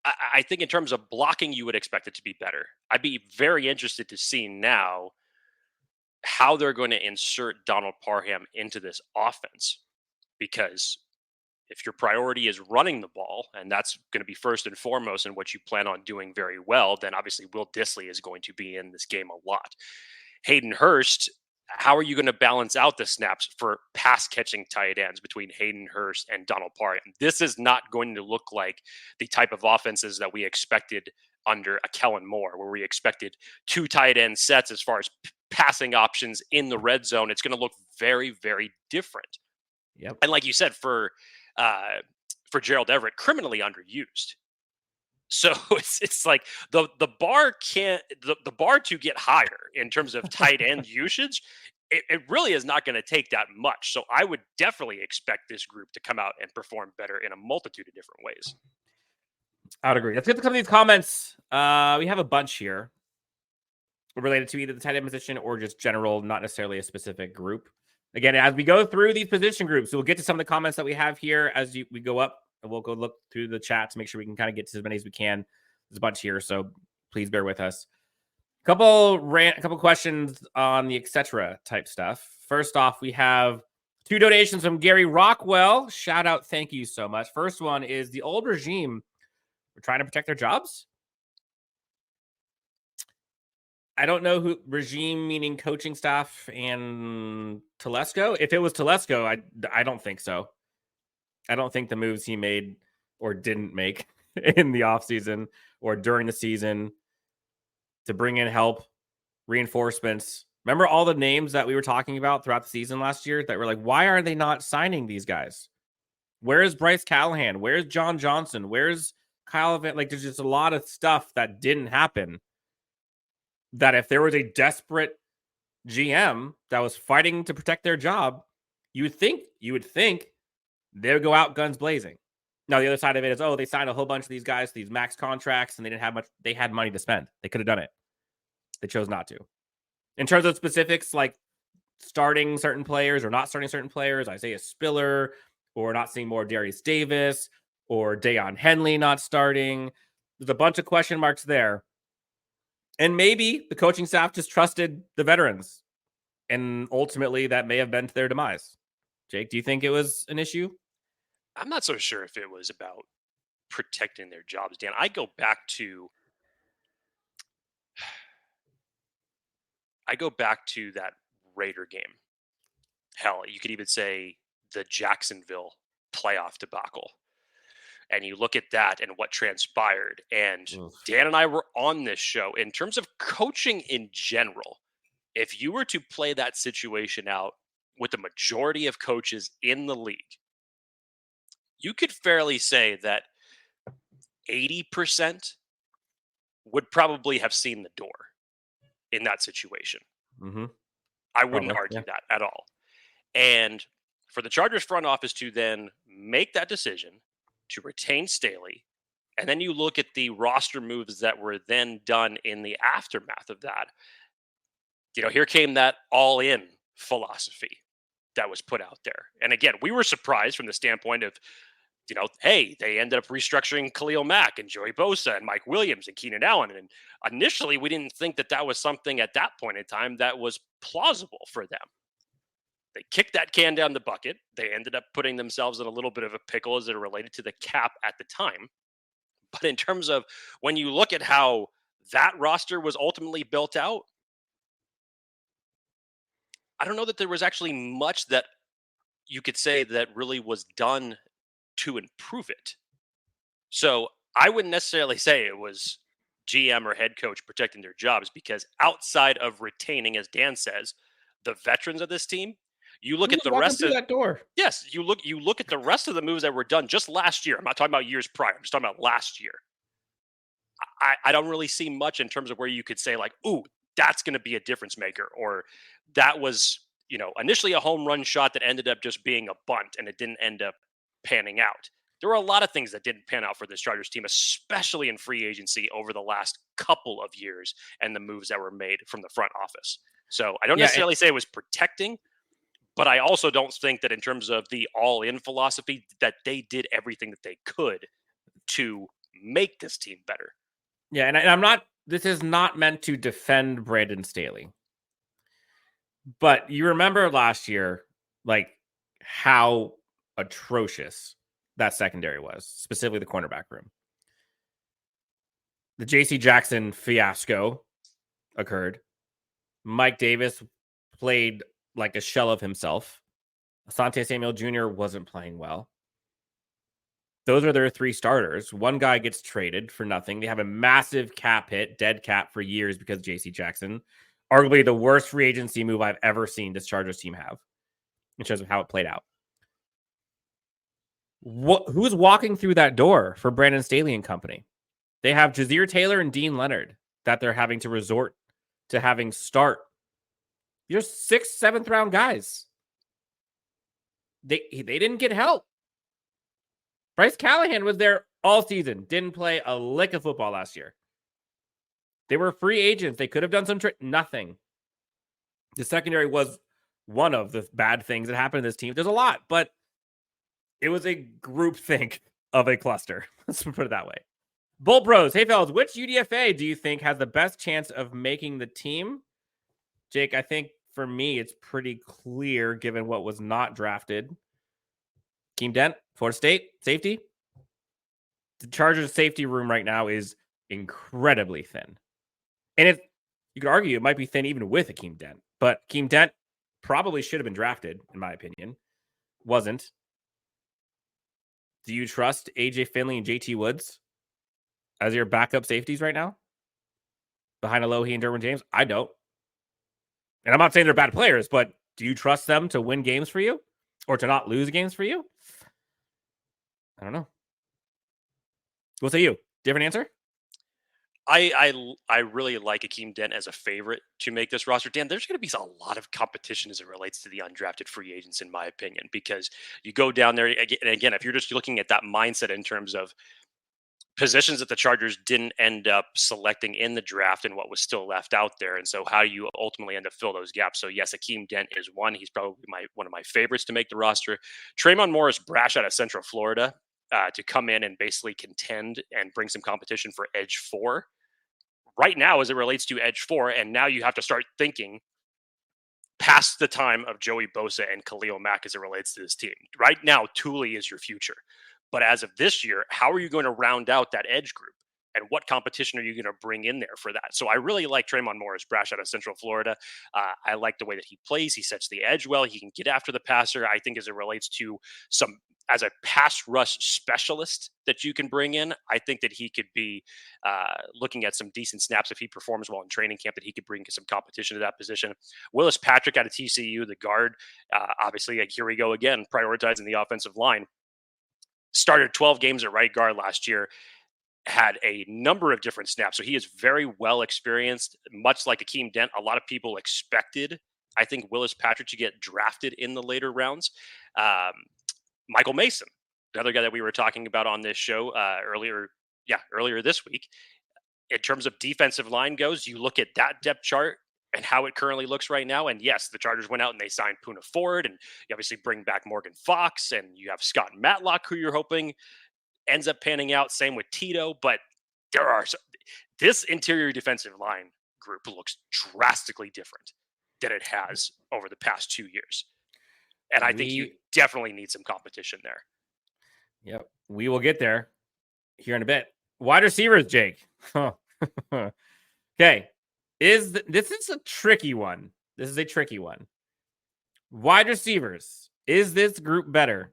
I think in terms of blocking, you would expect it to be better. I'd be very interested to see now how they're going to insert Donald Parham into this offense, because if your priority is running the ball, and that's going to be first and foremost in what you plan on doing very well, then obviously Will Dissly is going to be in this game a lot. Hayden Hurst, how are you going to balance out the snaps for pass catching tight ends between Hayden Hurst and Donald Parham? This is not going to look like the type of offenses that we expected under a Kellen Moore, where we expected 2 tight end sets as far as passing options in the red zone. It's going to look very, very different. Yep. And like you said, for Gerald Everett, criminally underused. So it's like the bar to get higher in terms of tight end usage. It really is not going to take that much. So I would definitely expect this group to come out and perform better in a multitude of different ways. I would agree. Let's get to some of these comments. We have a bunch here related to either the tight end position or just general, not necessarily a specific group. Again, as we go through these position groups, we'll get to some of the comments that we have here as we go up, and we'll go look through the chat to make sure we can kind of get to as many as we can. There's a bunch here, so please bear with us. A couple questions on the etc. type stuff. First off, we have 2 donations from Gary Rockwell. Shout out, thank you so much. First one is the old regime were trying to protect their jobs. I don't know who regime meaning coaching staff and Telesco. If it was Telesco, I don't think so. I don't think the moves he made or didn't make in the offseason or during the season to bring in help, reinforcements. Remember all the names that we were talking about throughout the season last year that were like, why are they not signing these guys? Where's Bryce Callahan? Where's John Johnson? Where's Kyle Van? Like, there's just a lot of stuff that didn't happen. That if there was a desperate GM that was fighting to protect their job, you would think they would go out guns blazing. Now, the other side of it is, they signed a whole bunch of these guys to these max contracts and they didn't have much. They had money to spend. They could have done it. They chose not to. In terms of specifics, like starting certain players or not starting certain players, Isaiah Spiller, or not seeing more Darius Davis, or Daiyan Henley not starting. There's a bunch of question marks there. And maybe the coaching staff just trusted the veterans. And ultimately, that may have been to their demise. Jake, do you think it was an issue? I'm not so sure if it was about protecting their jobs, Dan. I go back to that Raider game. Hell, you could even say the Jacksonville playoff debacle. And you look at that and what transpired. And Dan and I were on this show. In terms of coaching in general, if you were to play that situation out with the majority of coaches in the league, you could fairly say that 80% would probably have seen the door in that situation. Mm-hmm. I wouldn't argue that at all. And for the Chargers front office to then make that decision to retain Staley, and then you look at the roster moves that were then done in the aftermath of that, here came that all-in philosophy that was put out there. And again, we were surprised from the standpoint of hey, they ended up restructuring Khalil Mack and Joey Bosa and Mike Williams and Keenan Allen. And initially, we didn't think that was something at that point in time that was plausible for them. They kicked that can down the bucket. They ended up putting themselves in a little bit of a pickle as it related to the cap at the time. But in terms of when you look at how that roster was ultimately built out, I don't know that there was actually much that you could say that really was done to improve it. So I wouldn't necessarily say it was GM or head coach protecting their jobs, because outside of retaining, as Dan says, the veterans of this team, you look at the rest of that door. Yes, you look at the rest of the moves that were done just last year. I'm not talking about years prior. I'm just talking about last year. I don't really see much in terms of where you could say like, ooh, that's going to be a difference maker, or that was, initially a home run shot that ended up just being a bunt and it didn't end up panning out. There were a lot of things that didn't pan out for this Chargers team, especially in free agency over the last couple of years and the moves that were made from the front office. So I don't necessarily say it was protecting, but I also don't think that in terms of the all-in philosophy that they did everything that they could to make this team better. Yeah, and I'm not, this is not meant to defend Brandon Staley. But you remember last year, like, how atrocious that secondary was, specifically the cornerback room. The J.C. Jackson fiasco occurred. Mike Davis played like a shell of himself. Asante Samuel Jr. wasn't playing well. Those are their three starters. One guy gets traded for nothing. They have a massive cap hit, dead cap for years because of J.C. Jackson. Arguably the worst free agency move I've ever seen this Chargers team have in terms of how it played out. Who's walking through that door for Brandon Staley and company? They have Jazir Taylor and Dean Leonard that they're having to resort to having start. You're 6th, 7th round guys. They didn't get help. Bryce Callahan was there all season. Didn't play a lick of football last year. They were free agents. They could have done some nothing. The secondary was one of the bad things that happened to this team. There's a lot, but it was a group think of a cluster. Let's put it that way. Bull Bros. Hey, fellas, which UDFA do you think has the best chance of making the team? Jake, I think for me, it's pretty clear given what was not drafted. Keem Dent, Florida State, safety. The Chargers safety room right now is incredibly thin. And if you could argue it might be thin even with Keem Dent, but Keem Dent probably should have been drafted, in my opinion. Wasn't. Do you trust AJ Finley and JT Woods as your backup safeties right now? Behind Alohi and Derwin James? I don't. And I'm not saying they're bad players, but do you trust them to win games for you or to not lose games for you? I don't know. What say you? Different answer? I really like Akeem Dent as a favorite to make this roster. Dan, there's going to be a lot of competition as it relates to the undrafted free agents, in my opinion, because you go down there, and again, if you're just looking at that mindset in terms of positions that the Chargers didn't end up selecting in the draft and what was still left out there, and so how you ultimately end up fill those gaps. So yes, Akeem Dent is one. He's probably one of my favorites to make the roster. Tremon Morris Brash out of Central Florida to come in and basically contend and bring some competition for Edge 4. Right now, as it relates to Edge 4, and now you have to start thinking past the time of Joey Bosa and Khalil Mack as it relates to this team. Right now, Tuli is your future. But as of this year, how are you going to round out that edge group? And what competition are you going to bring in there for that? So I really like Tremon Morris Brash out of Central Florida. I like the way that he plays. He sets the edge well. He can get after the passer. I think as it relates to as a pass rush specialist that you can bring in, I think that he could be looking at some decent snaps if he performs well in training camp, that he could bring some competition to that position. Willis Patrick out of TCU, the guard, obviously, here we go again, prioritizing the offensive line. Started 12 games at right guard last year, had a number of different snaps. So he is very well experienced, much like Akeem Dent. A lot of people expected, I think, Willis Patrick to get drafted in the later rounds. Michael Mason, another guy that we were talking about on this show earlier this week. In terms of defensive line goes, you look at that depth chart, and how it currently looks right now. And yes, the Chargers went out and they signed Poona Ford, and you obviously bring back Morgan Fox, and you have Scott Matlock, who you're hoping ends up panning out. Same with Tito, but this interior defensive line group looks drastically different than it has over the past 2 years. And I think you definitely need some competition there. Yep. We will get there here in a bit. Wide receivers, Jake. Okay. This is a tricky one. This is a tricky one. Wide receivers. Is this group better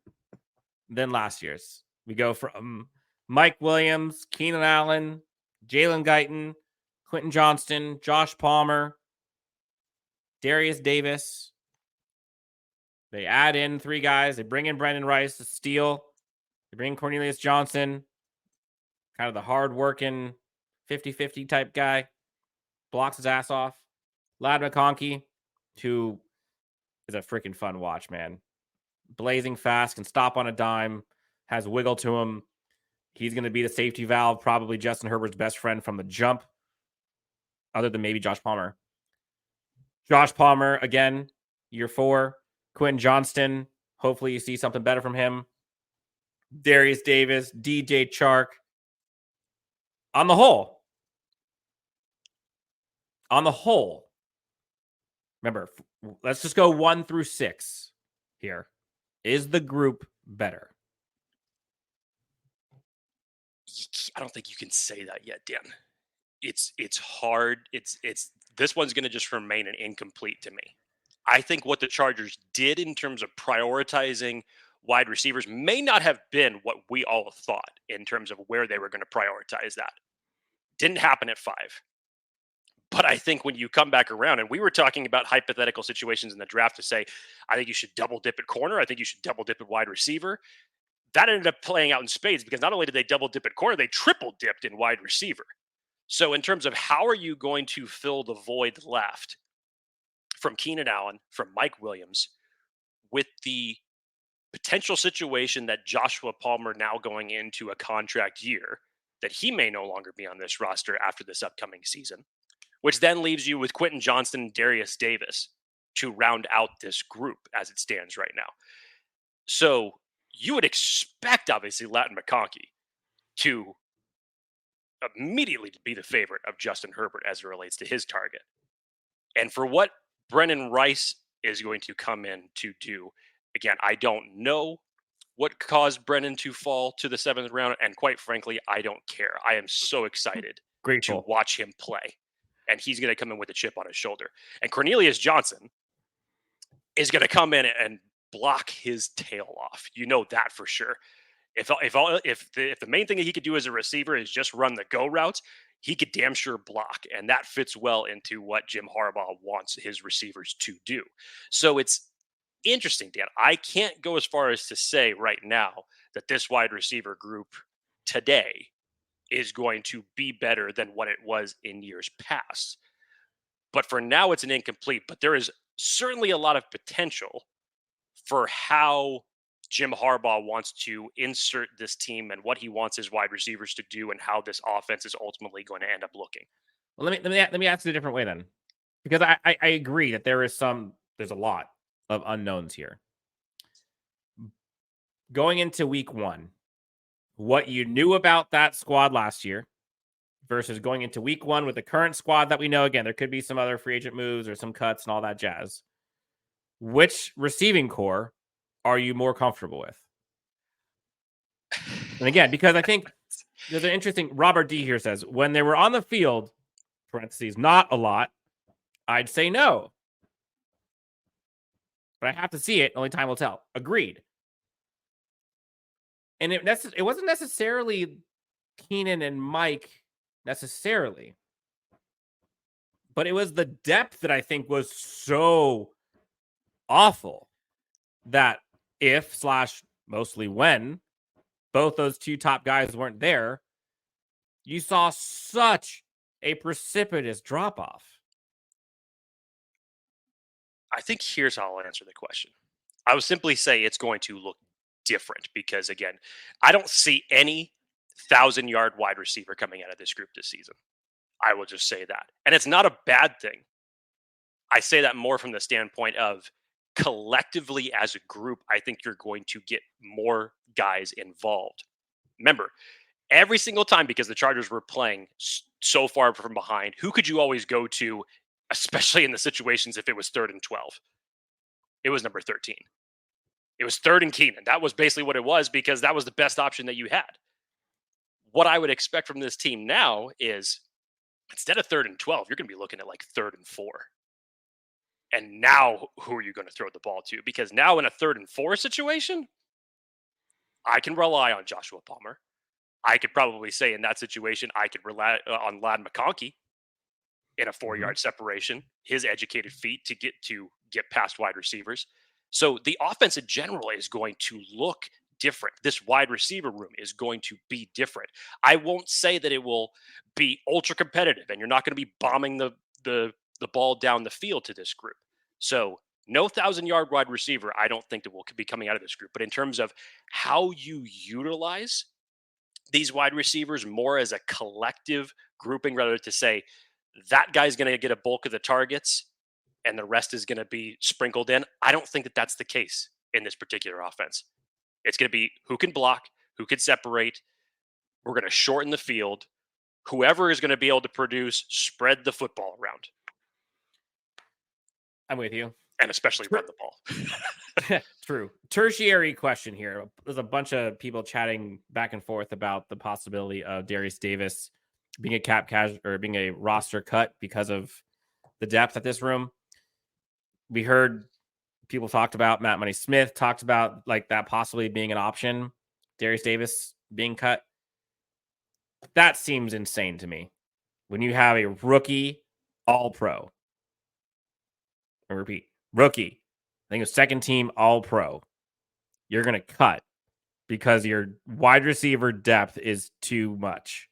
than last year's? We go from Mike Williams, Keenan Allen, Jalen Guyton, Quentin Johnston, Josh Palmer, Darius Davis. They add in 3 guys. They bring in Brenden Rice to steal. They bring in Cornelius Johnson, kind of the hard-working 50-50 type guy. Blocks his ass off. Ladd McConkey, who is a freaking fun watch, man. Blazing fast, can stop on a dime, has wiggle to him. He's going to be the safety valve, probably Justin Herbert's best friend from the jump, other than maybe Josh Palmer. Josh Palmer, again, year 4. Quentin Johnston, hopefully you see something better from him. Darius Davis, DJ Chark. On the whole, remember, let's just go 1 through 6 here. Is the group better? I don't think you can say that yet, Dan. It's hard. It's this one's going to just remain an incomplete to me. I think what the Chargers did in terms of prioritizing wide receivers may not have been what we all thought in terms of where they were going to prioritize that. Didn't happen at 5. But I think when you come back around, and we were talking about hypothetical situations in the draft to say, I think you should double dip at corner. I think you should double dip at wide receiver. That ended up playing out in spades because not only did they double dip at corner, they triple dipped in wide receiver. So in terms of how are you going to fill the void left from Keenan Allen, from Mike Williams, with the potential situation that Joshua Palmer now going into a contract year, that he may no longer be on this roster after this upcoming season, which then leaves you with Quentin Johnston and Darius Davis to round out this group as it stands right now. So you would expect, obviously, Ladd McConkey to immediately be the favorite of Justin Herbert as it relates to his target. And for what Brenden Rice is going to come in to do, again, I don't know what caused Brenden to fall to the 7th round. And quite frankly, I don't care. I am so excited to watch him play. And he's going to come in with a chip on his shoulder. And Cornelius Johnson is going to come in and block his tail off. You know that for sure. If the main thing that he could do as a receiver is just run the go routes, he could damn sure block. And that fits well into what Jim Harbaugh wants his receivers to do. So it's interesting, Dan. I can't go as far as to say right now that this wide receiver group today is going to be better than what it was in years past. But for now, it's an incomplete. But there is certainly a lot of potential for how Jim Harbaugh wants to insert this team and what he wants his wide receivers to do and how this offense is ultimately going to end up looking. Well, let me ask it a different way then, because I agree that there's a lot of unknowns here. Going into week 1, what you knew about that squad last year versus going into week 1 with the current squad that we know, again, there could be some other free agent moves or some cuts and all that jazz. Which receiving core are you more comfortable with? And again, because I think there's an interesting, Robert D here says, when they were on the field, parentheses, not a lot, I'd say no. But I have to see it. Only time will tell. Agreed. And it wasn't necessarily Keenan and Mike necessarily, but it was the depth that I think was so awful that mostly when both those 2 top guys weren't there, you saw such a precipitous drop-off. I think here's how I'll answer the question. I would simply say it's going to look different because, again, I don't see any 1,000-yard wide receiver coming out of this group this season. I will just say that. And it's not a bad thing I say that more from the standpoint of collectively as a group, I think you're going to get more guys involved. Remember, every single time, because the Chargers were playing so far from behind, who could you always go to, especially in the situations if it was 3rd and 12? It was number 13. It was 3rd and Keenan. That was basically what it was, because that was the best option that you had. What I would expect from this team now is, instead of 3rd and 12, you're going to be looking at like 3rd and 4. And now who are you going to throw the ball to? Because now in a 3rd and 4 situation, I can rely on Joshua Palmer. I could probably say in that situation, I could rely on Ladd McConkey in a 4-yard separation, his educated feet to get past wide receivers. So the offense in general is going to look different. This wide receiver room is going to be different. I won't say that it will be ultra competitive and you're not going to be bombing the ball down the field to this group. So no 1,000-yard wide receiver, I don't think that will be coming out of this group. But in terms of how you utilize these wide receivers more as a collective grouping, rather to say that guy's going to get a bulk of the targets and the rest is going to be sprinkled in, I don't think that that's the case in this particular offense. It's going to be who can block, who can separate. We're going to shorten the field. Whoever is going to be able to produce, spread the football around. I'm with you. And especially run the ball. True. Tertiary question here. There's a bunch of people chatting back and forth about the possibility of Darius Davis being a cap casual or being a roster cut because of the depth at this room. We heard people talked about, Matt Money Smith talked about like that possibly being an option. Darius Davis being cut. That seems insane to me. When you have a rookie all-pro. I repeat, rookie. I think a second team all-pro. You're going to cut because your wide receiver depth is too much.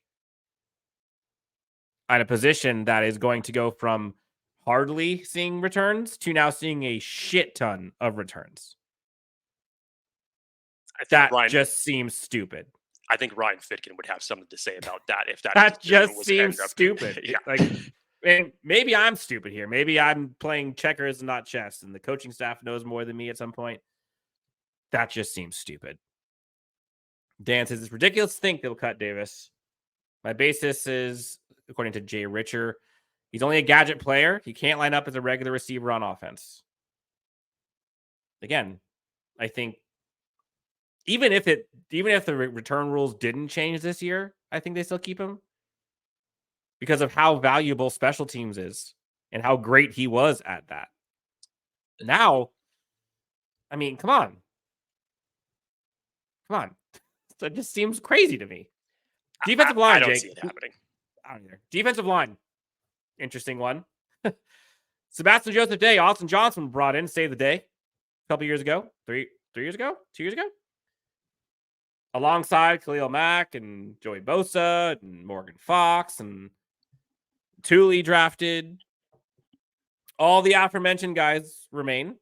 At a position that is going to go from hardly seeing returns to now seeing a shit ton of returns. That just seems stupid. I think Ryan Fitkin would have something to say about that. If that just seems stupid. Yeah. Like, and maybe I'm stupid here. Maybe I'm playing checkers and not chess, and the coaching staff knows more than me at some point. That just seems stupid. Dan says it's ridiculous to think they'll cut Davis. My basis is, according to Jay Richer, he's only a gadget player. He can't line up as a regular receiver on offense. Again, I think even if the return rules didn't change this year, I think they still keep him because of how valuable special teams is and how great he was at that. Now, I mean, come on. That just seems crazy to me. Defensive line, I don't Jake. see it happening. I don't either. Defensive line. Interesting one. Sebastian Joseph Day, Austin Johnson brought in, saved the day a couple years ago. 3 years ago? 2 years ago? Alongside Khalil Mack and Joey Bosa and Morgan Fox and Tuli drafted. All the aforementioned guys remain.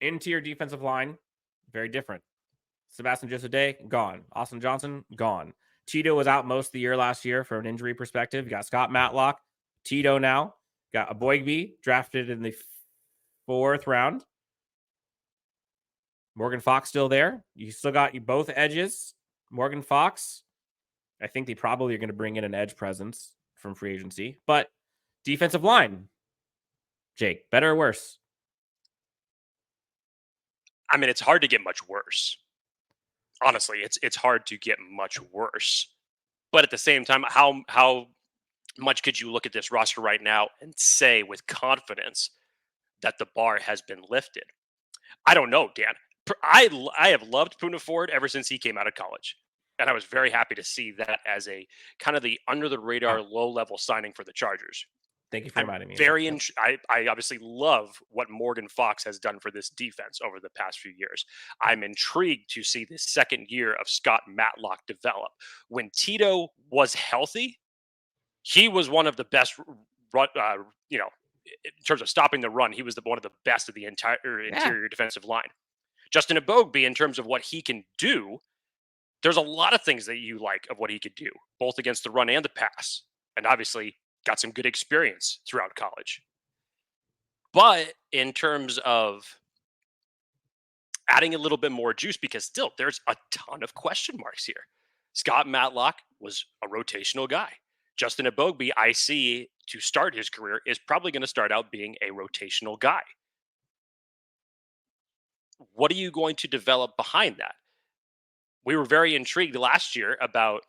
Interior defensive line, very different. Sebastian Joseph Day, gone. Austin Johnson, gone. Tito was out most of the year last year from an injury perspective. You got Scott Matlock. Tito now. Got Eboigbe, drafted in the 4th round. Morgan Fox still there. You still got both edges. Morgan Fox. I think they probably are going to bring in an edge presence from free agency. But defensive line. Jake, better or worse? I mean, it's hard to get much worse. Honestly, it's hard to get much worse. But at the same time, how much could you look at this roster right now and say with confidence that the bar has been lifted? I don't know, Dan. I have loved Poona Ford ever since he came out of college. And I was very happy to see that as a kind of the under-the-radar, low-level signing for the Chargers. Thank you for reminding me. I obviously love what Morgan Fox has done for this defense over the past few years. I'm intrigued to see this second year of Scott Matlock develop. When Tito was healthy, he was one of the best, in terms of stopping the run, he was one of the best of the entire interior defensive line. Justin Eboigbe, in terms of what he can do, there's a lot of things that you like of what he could do, both against the run and the pass. And obviously got some good experience throughout college. But in terms of adding a little bit more juice, because still there's a ton of question marks here. Scott Matlock was a rotational guy. Justin Eboigbe, I see, to start his career, is probably going to start out being a rotational guy. What are you going to develop behind that? We were very intrigued last year about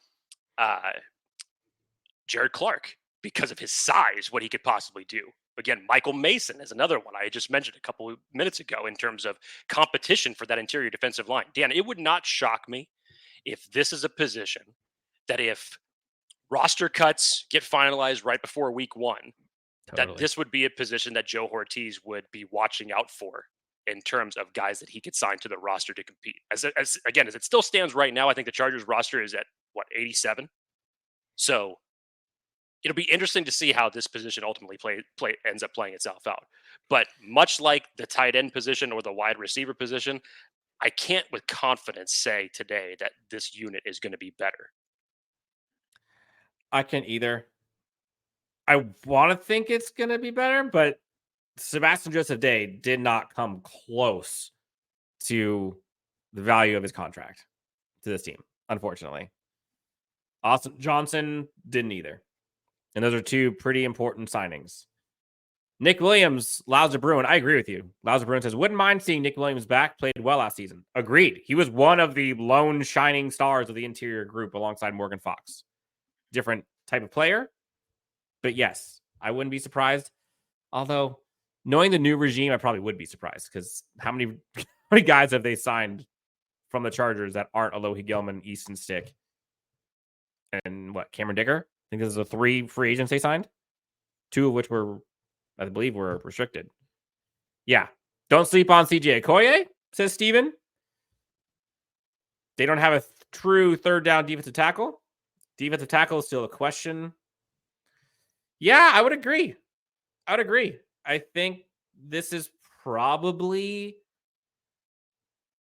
Jared Clark because of his size, what he could possibly do. Again, Michael Mason is another one I just mentioned a couple of minutes ago in terms of competition for that interior defensive line. Dan, it would not shock me if this is a position that if roster cuts get finalized right before week one, that this would be a position that Joe Ortiz would be watching out for in terms of guys that he could sign to the roster to compete. As it still stands right now, I think the Chargers roster is at 87. So it'll be interesting to see how this position ultimately ends up playing itself out. But much like the tight end position or the wide receiver position, I can't with confidence say today that this unit is going to be better. I can't either. I want to think it's going to be better, but Sebastian Joseph Day did not come close to the value of his contract to this team, unfortunately. Austin Johnson didn't either. And those are two pretty important signings. Nick Williams, Louser Bruin. I agree with you. Louser Bruin says, wouldn't mind seeing Nick Williams back. Played well last season. Agreed. He was one of the lone shining stars of the interior group alongside Morgan Fox. Different type of player. But yes, I wouldn't be surprised. Although, knowing the new regime, I probably would be surprised because how many guys have they signed from the Chargers that aren't Alohi Gilman, Easton Stick, and Cameron Dicker? I think this is the 3 free agents they signed. 2 of which were, I believe, were restricted. Yeah. Don't sleep on CJ Okoye, says Steven. They don't have a true third down defensive tackle. Defensive tackle is still a question. Yeah, I would agree. I think this is probably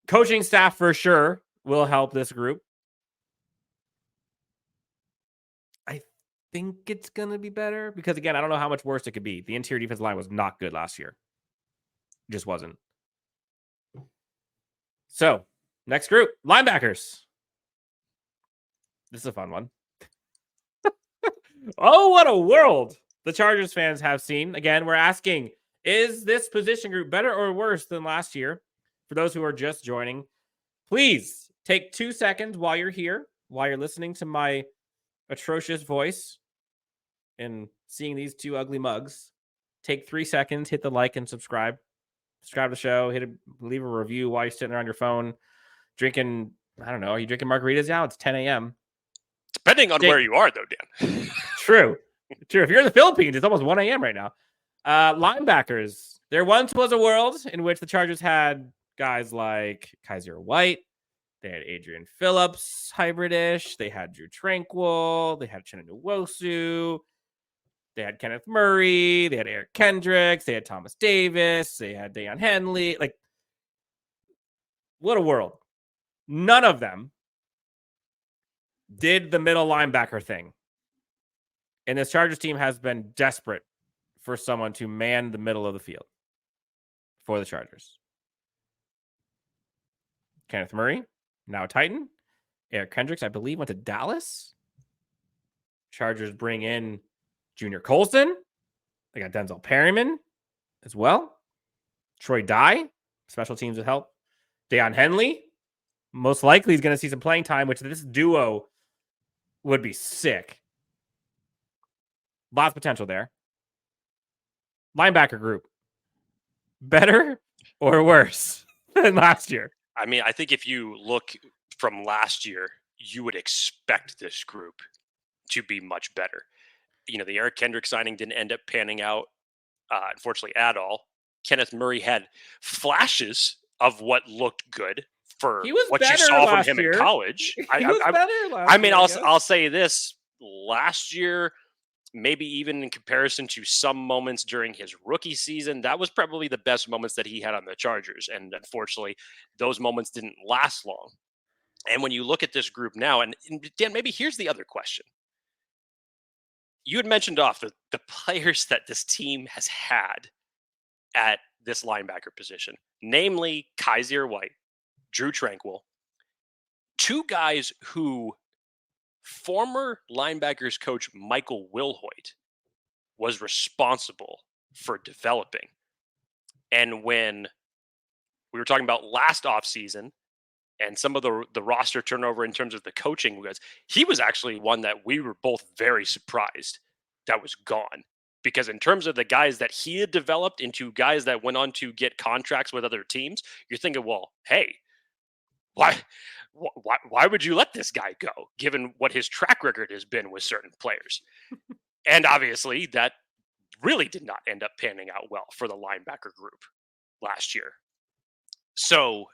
coaching staff for sure will help this group. I think it's going to be better because, again, I don't know how much worse it could be. The interior defensive line was not good last year. It just wasn't. So, next group, linebackers. This is a fun one. Oh, what a world the Chargers fans have seen. Again, we're asking, is this position group better or worse than last year? For those who are just joining, please take 2 seconds while you're here, while you're listening to my atrocious voice and seeing these 2 ugly mugs. Take 3 seconds, hit the like and subscribe. Subscribe to the show, leave a review while you're sitting there on your phone, drinking, I don't know, are you drinking margaritas now? It's 10 a.m. Depending on where you are, though, Dan. True. If you're in the Philippines, it's almost 1 a.m. right now. Linebackers. There once was a world in which the Chargers had guys like Kaiser White. They had Adrian Phillips, hybrid-ish. They had Drew Tranquil. They had Chinna Nwosu. They had Kenneth Murray. They had Eric Kendricks. They had Thomas Davis. They had Daiyan Henley. What a world. None of them did the middle linebacker thing. And this Chargers team has been desperate for someone to man the middle of the field for the Chargers. Kenneth Murray, now a Titan. Eric Kendricks, I believe, went to Dallas. Chargers bring in Junior Colson. They got Denzel Perryman as well. Troy Dye, special teams with help. Daiyan Henley, most likely he's going to see some playing time, which this duo would be sick. Lots of potential there. Linebacker group. Better or worse than last year? I mean, I think if you look from last year, you would expect this group to be much better. You know, the Eric Kendrick signing didn't end up panning out, unfortunately, at all. Kenneth Murray had flashes of what looked good for what you saw from him in college. I'll say this. Last year, maybe even in comparison to some moments during his rookie season, that was probably the best moments that he had on the Chargers. And unfortunately, those moments didn't last long. And when you look at this group now, and Dan, maybe here's the other question. You had mentioned off the players that this team has had at this linebacker position, namely Kaiser White, Drew Tranquil, two guys who former linebackers coach Michael Wilhoit was responsible for developing. And when we were talking about last offseason and some of the roster turnover in terms of the coaching, he was actually one that we were both very surprised that was gone. Because in terms of the guys that he had developed into guys that went on to get contracts with other teams, you're thinking, well, hey, why would you let this guy go, given what his track record has been with certain players? And obviously, that really did not end up panning out well for the linebacker group last year. So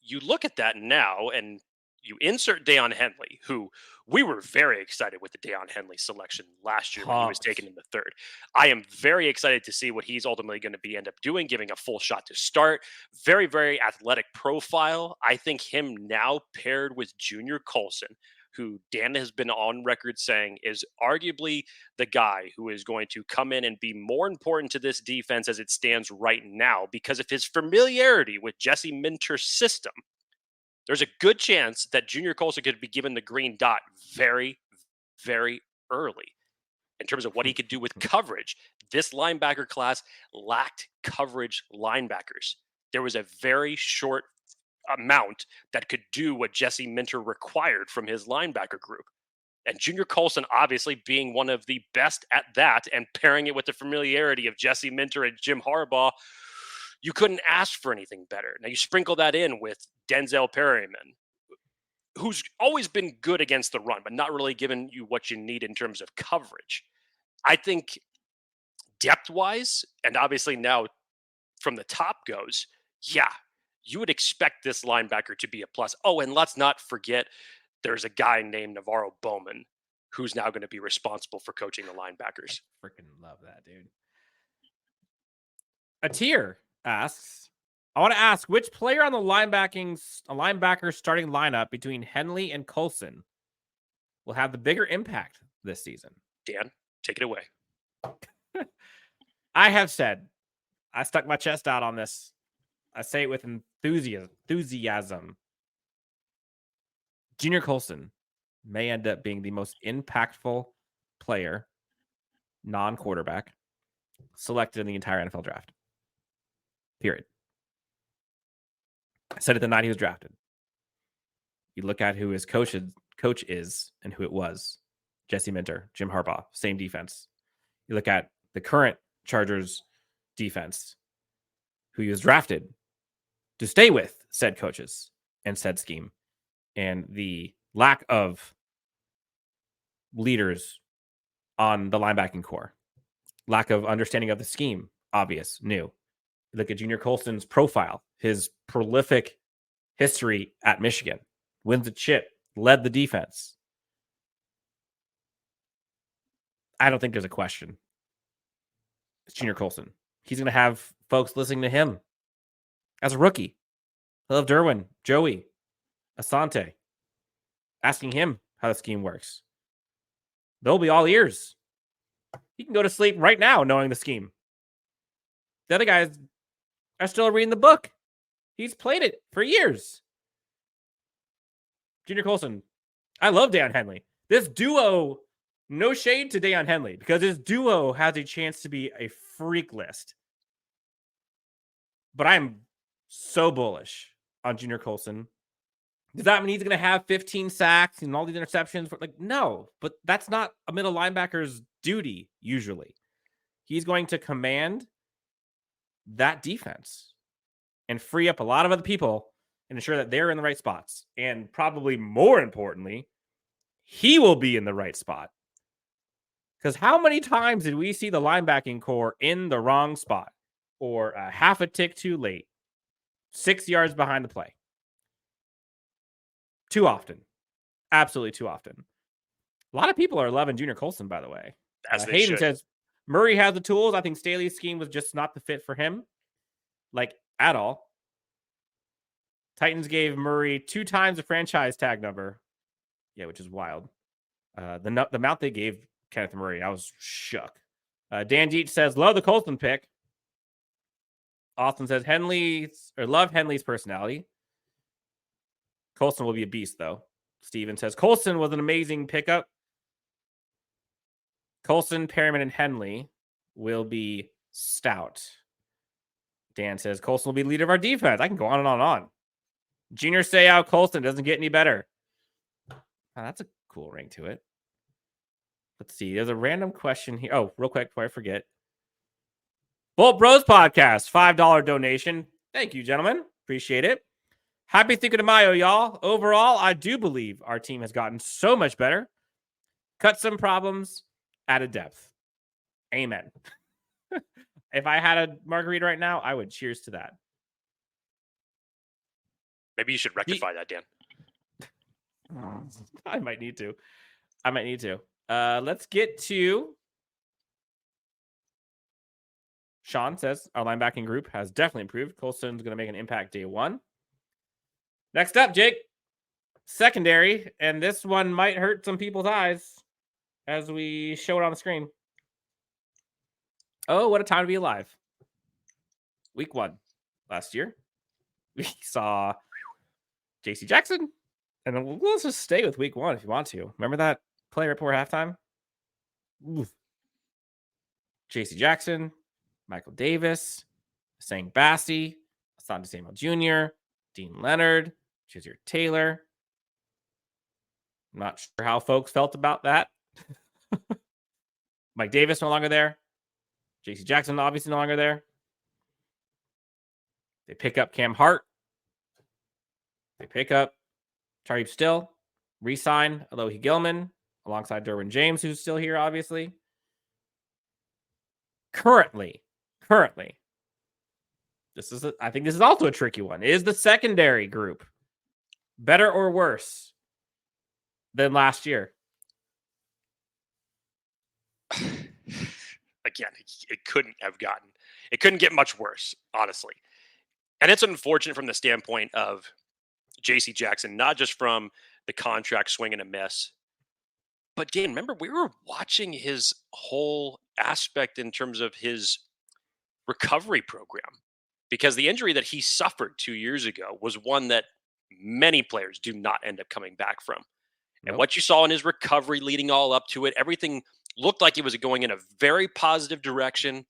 you look at that now, and you insert Daiyan Henley, who we were very excited with the Daiyan Henley selection last year when he was taken in the third. I am very excited to see what he's ultimately going to end up doing, giving a full shot to start. Very, very athletic profile. I think him now paired with Junior Colson, who Dan has been on record saying is arguably the guy who is going to come in and be more important to this defense as it stands right now because of his familiarity with Jesse Minter's system. There's a good chance that Junior Colson could be given the green dot very, very early in terms of what he could do with coverage. This linebacker class lacked coverage linebackers. There was a very short amount that could do what Jesse Minter required from his linebacker group. And Junior Colson obviously being one of the best at that and pairing it with the familiarity of Jesse Minter and Jim Harbaugh, you couldn't ask for anything better. Now you sprinkle that in with Denzel Perryman, who's always been good against the run, but not really given you what you need in terms of coverage. I think depth-wise, and obviously now from the top goes, yeah, you would expect this linebacker to be a plus. Oh, and let's not forget there's a guy named Navarro Bowman who's now going to be responsible for coaching the linebackers. I freaking love that, dude. Atir asks, I want to ask which player on the linebacker starting lineup between Henley and Colson will have the bigger impact this season? Dan, take it away. I have said, I stuck my chest out on this. I say it with enthusiasm. Junior Colson may end up being the most impactful player, non-quarterback, selected in the entire NFL draft. Period. I said it the night he was drafted. You look at who his coach is and who it was. Jesse Minter, Jim Harbaugh, same defense. You look at the current Chargers defense, who he was drafted to stay with said coaches and said scheme, and the lack of leaders on the linebacking core, lack of understanding of the scheme, obvious, new. Look at Junior Colson's profile, his prolific history at Michigan, wins a chip, led the defense. I don't think there's a question. It's Junior Colson. He's going to have folks listening to him as a rookie. He'll have Derwin, Joey, Asante, asking him how the scheme works. They'll be all ears. He can go to sleep right now knowing the scheme. The other guys are still reading the book. He's played it for years. Junior Colson. I love Daiyan Henley. This duo, no shade to Daiyan Henley, because this duo has a chance to be a freak list. But I'm so bullish on Junior Colson. Does that mean he's going to have 15 sacks and all these interceptions? Like, no, but that's not a middle linebacker's duty, usually. He's going to command that defense and free up a lot of other people and ensure that they're in the right spots. And probably more importantly, he will be in the right spot. Because how many times did we see the linebacking core in the wrong spot or a half a tick too late, 6 yards behind the play? Too often. Absolutely too often. A lot of people are loving Junior Colson, by the way. Hayden says, Murray has the tools. I think Staley's scheme was just not the fit for him. Like, at all. Titans gave Murray 2 times the franchise tag number. Yeah, which is wild. The amount they gave Kenneth Murray, I was shook. Dan Deach says, love the Colson pick. Austin says love Henley's personality. Colson will be a beast, though. Steven says Colson was an amazing pickup. Colson, Perriman, and Henley will be stout. Dan says Colson will be leader of our defense. I can go on and on and on. Junior say out Colson doesn't get any better. Oh, that's a cool ring to it. Let's see. There's a random question here. Oh, real quick before I forget. Bolt Bros Podcast, $5 donation. Thank you, gentlemen. Appreciate it. Happy Cinco de Mayo, y'all. Overall, I do believe our team has gotten so much better. Cut some problems, added depth. Amen. If I had a margarita right now, I would cheers to that. Maybe you should rectify that, Dan. I might need to. Let's get to Sean says our linebacking group has definitely improved. Colson's going to make an impact day one. Next up, Jake, secondary, and this one might hurt some people's eyes as we show it on the screen. Oh, what a time to be alive. Week 1 last year. We saw JC Jackson, and then let's just stay with week 1 if you want to. Remember that play right before halftime? Oof. JC Jackson, Michael Davis, Sang Bassey, Asante Samuel Jr., Dean Leonard, Chizier Taylor. I'm not sure how folks felt about that. Mike Davis no longer there. JC Jackson obviously no longer there. They pick up Cam Hart. They pick up Tarheeb Still. Re-sign Alohi Gilman alongside Derwin James, who's still here, obviously. Currently, I think this is also a tricky one. Is the secondary group better or worse than last year? Again, it couldn't get much worse, honestly. And it's unfortunate from the standpoint of JC Jackson, not just from the contract swing and a miss, but Dan, remember we were watching his whole aspect in terms of his recovery program, because the injury that he suffered 2 years ago was one that many players do not end up coming back from. And what you saw in his recovery leading all up to it, everything looked like it was going in a very positive direction.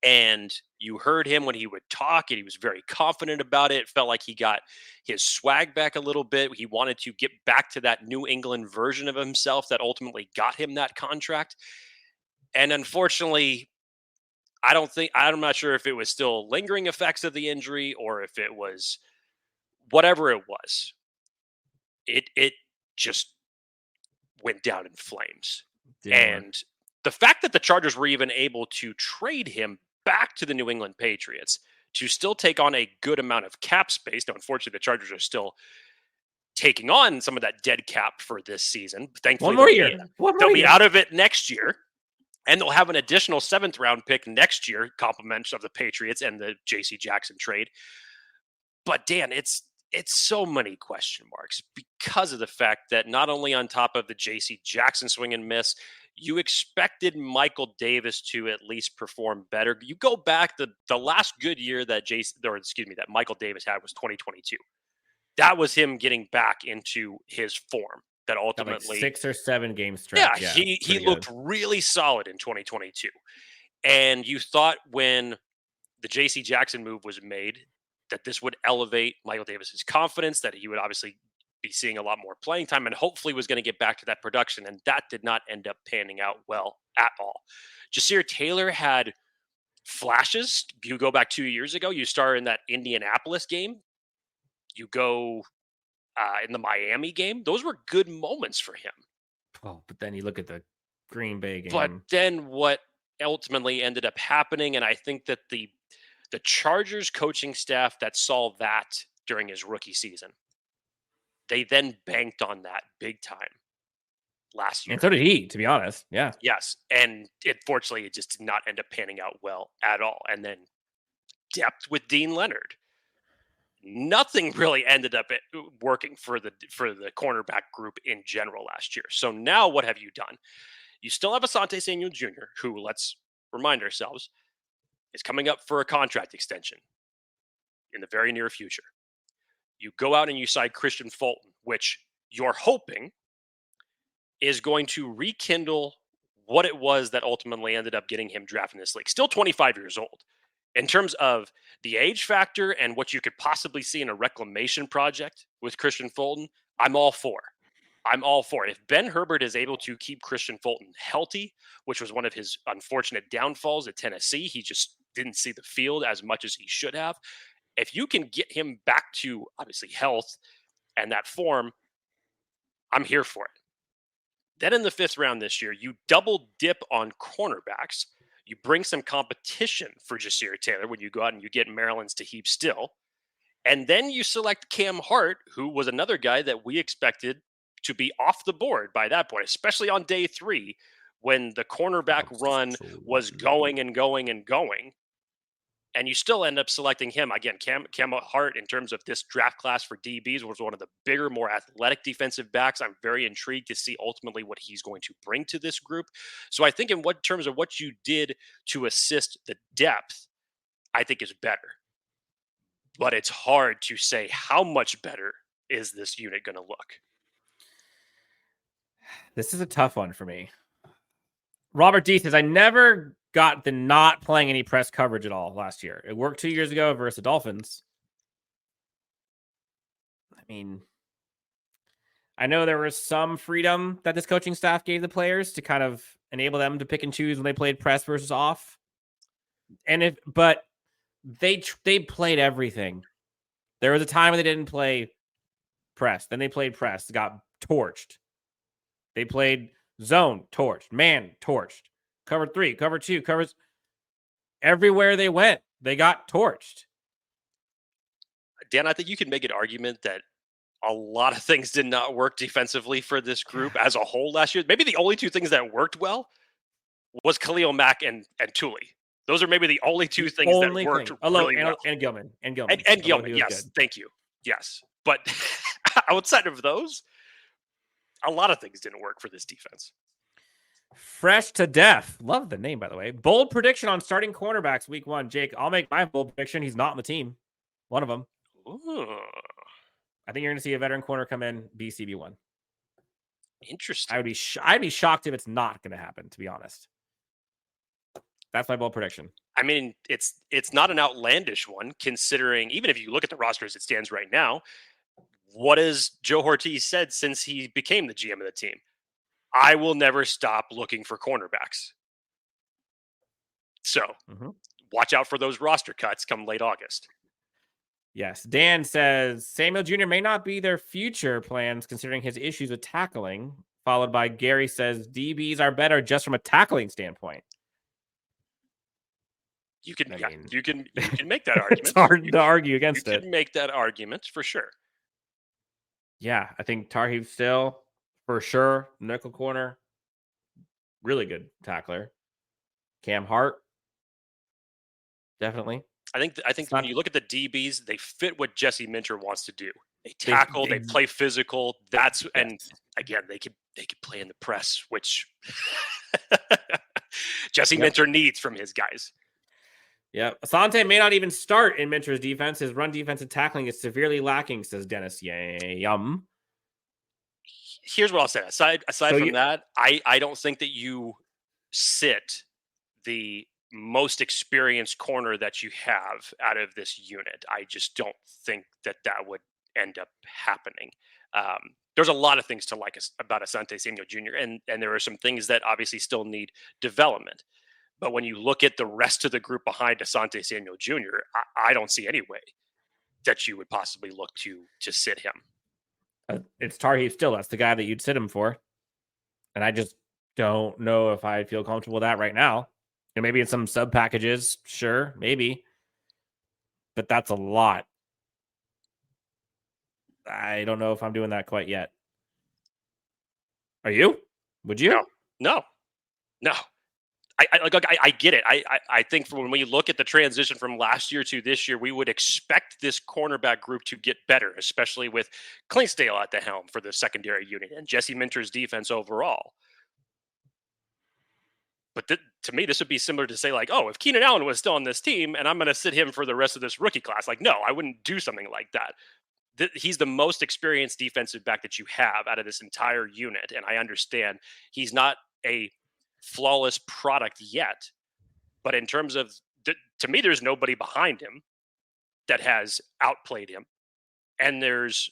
And you heard him when he would talk, and he was very confident about it. It felt like he got his swag back a little bit. He wanted to get back to that New England version of himself that ultimately got him that contract. And unfortunately, I'm not sure if it was still lingering effects of the injury or if it was whatever it was. It just went down in flames. And the fact that the Chargers were even able to trade him back to the New England Patriots to still take on a good amount of cap space. Now, unfortunately, the Chargers are still taking on some of that dead cap for this season. Thankfully, they'll be out of it next year. And they'll have an additional 7th round pick next year, compliments of the Patriots and the JC Jackson trade. But Dan, it's so many question marks because of the fact that not only on top of the JC Jackson swing and miss, you expected Michael Davis to at least perform better. You go back, the last good year that Michael Davis had was 2022. That was him getting back into his form. That ultimately 6 or 7 game stretch. Yeah, he looked really solid in 2022. And you thought when the JC Jackson move was made that this would elevate Michael Davis's confidence, that he would obviously be seeing a lot more playing time and hopefully was going to get back to that production. And that did not end up panning out well at all. Jasir Taylor had flashes. You go back 2 years ago, you start in that Indianapolis game. You go in the Miami game. Those were good moments for him. Oh, but then you look at the Green Bay game. But then what ultimately ended up happening, and I think that the Chargers coaching staff that saw that during his rookie season, they then banked on that big time last year. And so did he, to be honest. Yeah. Yes. And fortunately, it just did not end up panning out well at all. And then depth with Dean Leonard. Nothing really ended up working for the cornerback group in general last year. So now what have you done? You still have Asante Samuel Jr., who, let's remind ourselves, is coming up for a contract extension in the very near future. You go out and you sign Christian Fulton, which you're hoping is going to rekindle what it was that ultimately ended up getting him drafted in this league. Still 25 years old. In terms of the age factor and what you could possibly see in a reclamation project with Christian Fulton, I'm all for. If Ben Herbert is able to keep Christian Fulton healthy, which was one of his unfortunate downfalls at Tennessee, he just didn't see the field as much as he should have. If you can get him back to, obviously, health and that form, I'm here for it. Then in the 5th round this year, you double dip on cornerbacks. You bring some competition for Jasir Taylor when you go out and you get Maryland's Tarheeb Still. And then you select Cam Hart, who was another guy that we expected to be off the board by that point, especially on day 3 when the cornerback run was going and going and going. And you still end up selecting him. Again, Cam Hart, in terms of this draft class for DBs, was one of the bigger, more athletic defensive backs. I'm very intrigued to see ultimately what he's going to bring to this group. So I think in terms of what you did to assist the depth, I think is better. But it's hard to say how much better is this unit going to look. This is a tough one for me. Robert D says, I never got the not playing any press coverage at all last year. It worked 2 years ago versus the Dolphins. I mean, I know there was some freedom that this coaching staff gave the players to kind of enable them to pick and choose when they played press versus off. But they played everything. There was a time when they didn't play press. Then they played press, got torched. They played zone, torched. Man, torched. Cover 3, cover 2, covers. Everywhere they went, they got torched. Dan, I think you can make an argument that a lot of things did not work defensively for this group as a whole last year. Maybe the only 2 things that worked well was Khalil Mack and Tuli. Those are maybe the only 2 things that worked really well. And Gilman. And Gilman, yes. Thank you. Yes. But outside of those, a lot of things didn't work for this defense. Fresh to death. Love the name, by the way. Bold prediction on starting cornerbacks week 1. Jake, I'll make my bold prediction. He's not on the team. One of them. Ooh. I think you're going to see a veteran corner come in, be CB1. Interesting. I'd be shocked if it's not going to happen, to be honest. That's my bold prediction. I mean, it's not an outlandish one, considering even if you look at the roster as it stands right now, what has Joe Ortiz said since he became the GM of the team? I will never stop looking for cornerbacks. So watch out for those roster cuts come late August. Yes. Dan says Samuel Jr. may not be their future plans considering his issues with tackling, followed by Gary says DBs are better just from a tackling standpoint. You can make that argument. It's hard to argue against it. You can make that argument for sure. Yeah, I think Tarheeb Still, for sure, nickel corner, really good tackler. Cam Hart, definitely. I think when you look at the DBs, they fit what Jesse Minter wants to do. They tackle, they play physical. And again, they could play in the press, which Jesse Minter needs from his guys. Yeah, Asante may not even start in Minter's defense. His run defense and tackling is severely lacking, says Dennis Yum. Here's what I'll say. Aside from that, I don't think that you sit the most experienced corner that you have out of this unit. I just don't think that would end up happening. There's a lot of things to like about Asante Samuel Jr. And there are some things that obviously still need development. But when you look at the rest of the group behind Asante Samuel Jr., I don't see any way that you would possibly look to sit him. It's Tarheeb Still. That's the guy that you'd sit him for. And I just don't know if I feel comfortable with that right now. And maybe in some sub packages, sure, maybe. But that's a lot. I don't know if I'm doing that quite yet. Are you? Would you? No. I get it. I think when we look at the transition from last year to this year, we would expect this cornerback group to get better, especially with Clinksdale at the helm for the secondary unit and Jesse Minter's defense overall. But to me, this would be similar to say like, oh, if Keenan Allen was still on this team and I'm going to sit him for the rest of this rookie class, like, no, I wouldn't do something like that. He's the most experienced defensive back that you have out of this entire unit. And I understand he's not a flawless product yet, but in terms of, to me, there's nobody behind him that has outplayed him. And there's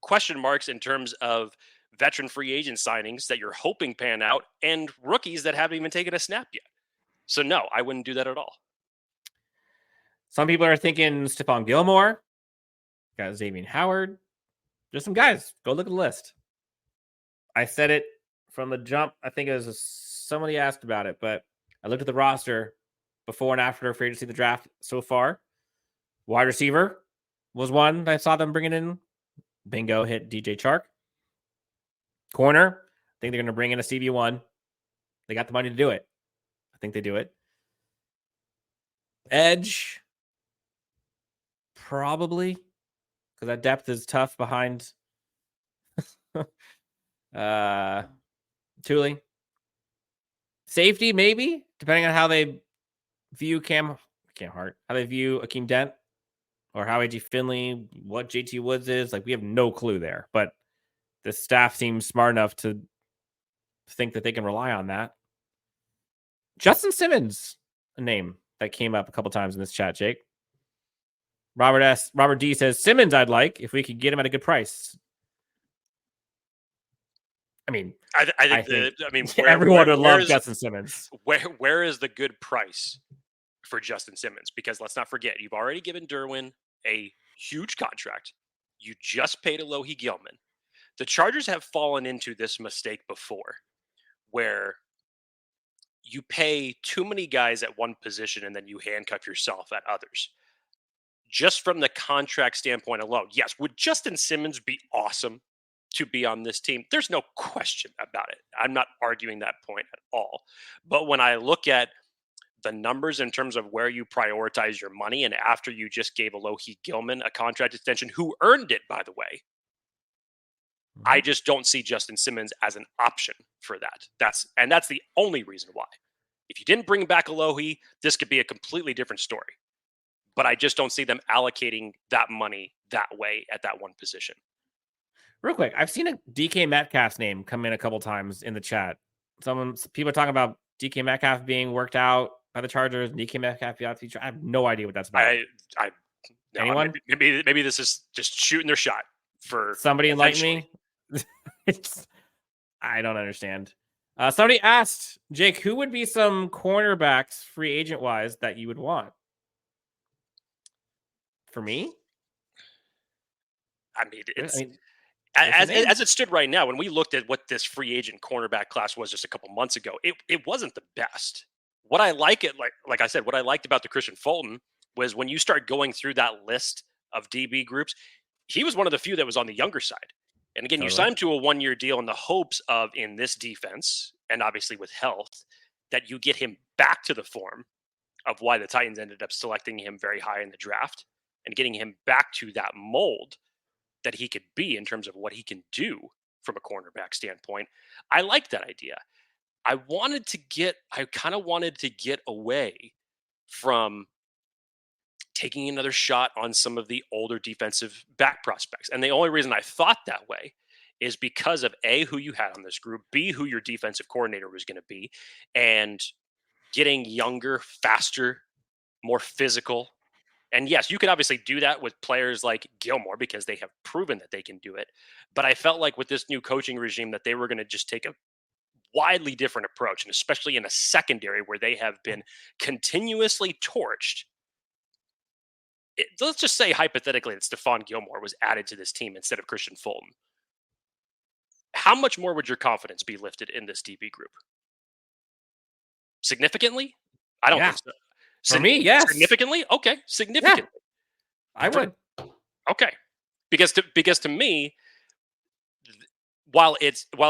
question marks in terms of veteran free agent signings that you're hoping pan out and rookies that haven't even taken a snap yet. So no, I wouldn't do that at all. Some people are thinking Stephon Gilmore, got Xavier Howard. Just some guys. Go look at the list. I said it from the jump. I think it was somebody asked about it, but I looked at the roster before and after free agency, the draft so far. Wide receiver was one that I saw them bringing in. Bingo, hit DJ Chark. Corner, I think they're going to bring in a CB1. They got the money to do it. I think they do it. Edge, probably, because that depth is tough behind Tuli. Safety, maybe, depending on how they view Cam Hart, how they view Akeem Dent, or how A.J. Finley, what JT Woods is. Like, we have no clue there, but the staff seems smart enough to think that they can rely on that. Justin Simmons, a name that came up a couple times in this chat, Jake. Robert D says, Simmons I'd like if we could get him at a good price. I mean, I think everyone would love Justin Simmons. Where is the good price for Justin Simmons? Because let's not forget, you've already given Derwin a huge contract. You just paid Alohi Gilman. The Chargers have fallen into this mistake before where you pay too many guys at one position and then you handcuff yourself at others. Just from the contract standpoint alone, yes, would Justin Simmons be awesome to be on this team? There's no question about it. I'm not arguing that point at all. But when I look at the numbers in terms of where you prioritize your money, and after you just gave Alohi Gilman a contract extension, who earned it, by the way, I just don't see Justin Simmons as an option for that. That's the only reason why. If you didn't bring back Alohi, this could be a completely different story. But I just don't see them allocating that money that way at that one position. Real quick, I've seen a DK Metcalf's name come in a couple times in the chat. People are talking about DK Metcalf being worked out by the Chargers, DK Metcalf out the future. I have no idea what that's about. Anyone? Maybe this is just shooting their shot for somebody enlighten me. I don't understand. Somebody asked, Jake, who would be some cornerbacks free agent wise that you would want? For me? As it stood right now, when we looked at what this free agent cornerback class was just a couple months ago, it wasn't the best. What I like what I liked about the Christian Fulton was when you start going through that list of DB groups, he was one of the few that was on the younger side. And again, you signed him to a 1-year deal in the hopes of, in this defense, and obviously with health, that you get him back to the form of why the Titans ended up selecting him very high in the draft and getting him back to that mold that he could be in terms of what he can do from a cornerback standpoint. I like that idea. I kind of wanted to get away from taking another shot on some of the older defensive back prospects. And the only reason I thought that way is because of A, who you had on this group, B, who your defensive coordinator was going to be, and getting younger, faster, more physical. And yes, you could obviously do that with players like Gilmore because they have proven that they can do it. But I felt like with this new coaching regime that they were going to just take a widely different approach, and especially in a secondary where they have been continuously torched. Let's just say hypothetically that Stephon Gilmore was added to this team instead of Christian Fulton. How much more would your confidence be lifted in this DB group? Significantly? I don't think so. For me, yes. Significantly? Okay. Significantly. Yeah, I would. Okay. Because to me, while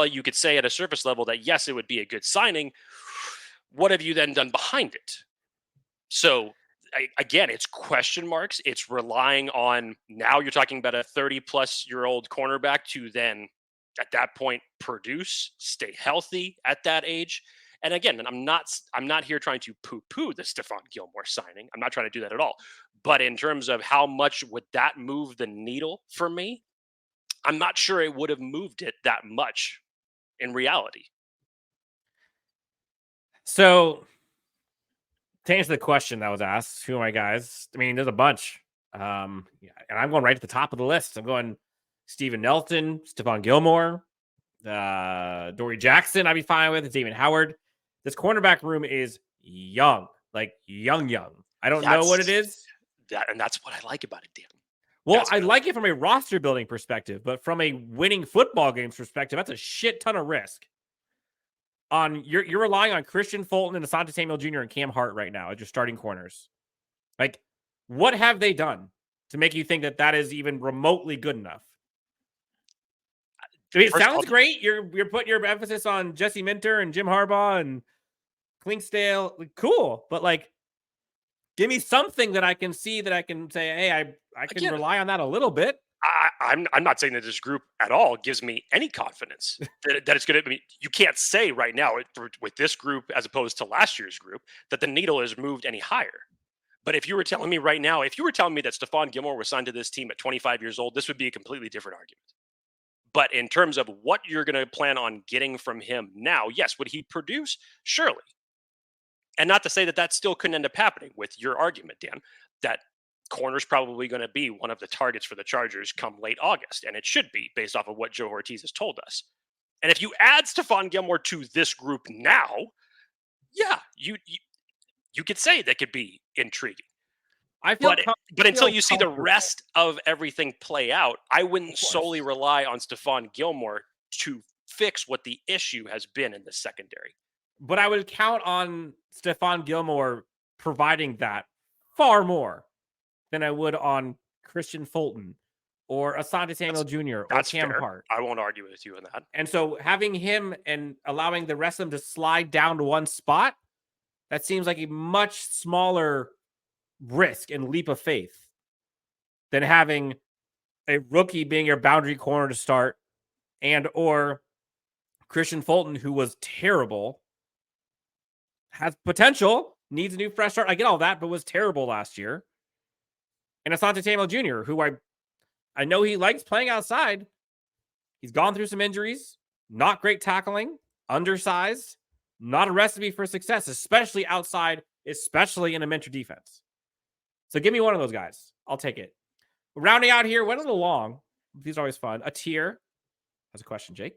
you could say at a surface level that yes, it would be a good signing, what have you then done behind it? So again, it's question marks. It's relying on, now you're talking about a 30-plus-year-old cornerback to then, at that point, produce, stay healthy at that age. And again, I'm not here trying to poo-poo the Stephon Gilmore signing. I'm not trying to do that at all. But in terms of how much would that move the needle for me, I'm not sure it would have moved it that much in reality. So to answer the question that was asked, who are my guys? I mean, there's a bunch. And I'm going right at the top of the list. I'm going Steven Nelson, Stephon Gilmore, Dory Jackson, I'd be fine with. It's David Howard. This cornerback room is young, like young. I don't know what it is. And that's what I like about it, Dan. Well, I like it from a roster building perspective, but from a winning football games perspective, that's a shit ton of risk. You're relying on Christian Fulton and Asante Samuel Jr. and Cam Hart right now as your starting corners. Like, what have they done to make you think that is even remotely good enough? I mean, it sounds great. You're putting your emphasis on Jesse Minter and Jim Harbaugh and Clinksdale. Cool, but like, give me something that I can see that I can say, hey, I can rely on that a little bit. I'm not saying that this group at all gives me any confidence that it's going to. I mean, you can't say right now with this group as opposed to last year's group that the needle has moved any higher. But if you were telling me right now, if you were telling me that Stephon Gilmore was signed to this team at 25 years old, this would be a completely different argument. But in terms of what you're going to plan on getting from him now, yes, would he produce? Surely. And not to say that still couldn't end up happening with your argument, Dan, that corner's probably going to be one of the targets for the Chargers come late August. And it should be based off of what Joe Ortiz has told us. And if you add Stephon Gilmore to this group now, yeah, you could say that could be intriguing. But until you see the rest of everything play out, I wouldn't solely rely on Stephon Gilmore to fix what the issue has been in the secondary. But I would count on Stephon Gilmore providing that far more than I would on Christian Fulton or Asante Samuel Jr. or Cam Hart. I won't argue with you on that. And so having him and allowing the rest of them to slide down to one spot, that seems like a much smaller risk and leap of faith than having a rookie being your boundary corner to start and or Christian Fulton, who was terrible, has potential, needs a new fresh start. I get all that, but was terrible last year. And Asante Samuel Jr., who I know he likes playing outside. He's gone through some injuries, not great tackling, undersized, not a recipe for success, especially outside, especially in a mentor defense. So give me one of those guys. I'll take it. Rounding out here, went a little long. These are always fun. A tier. That's a question, Jake.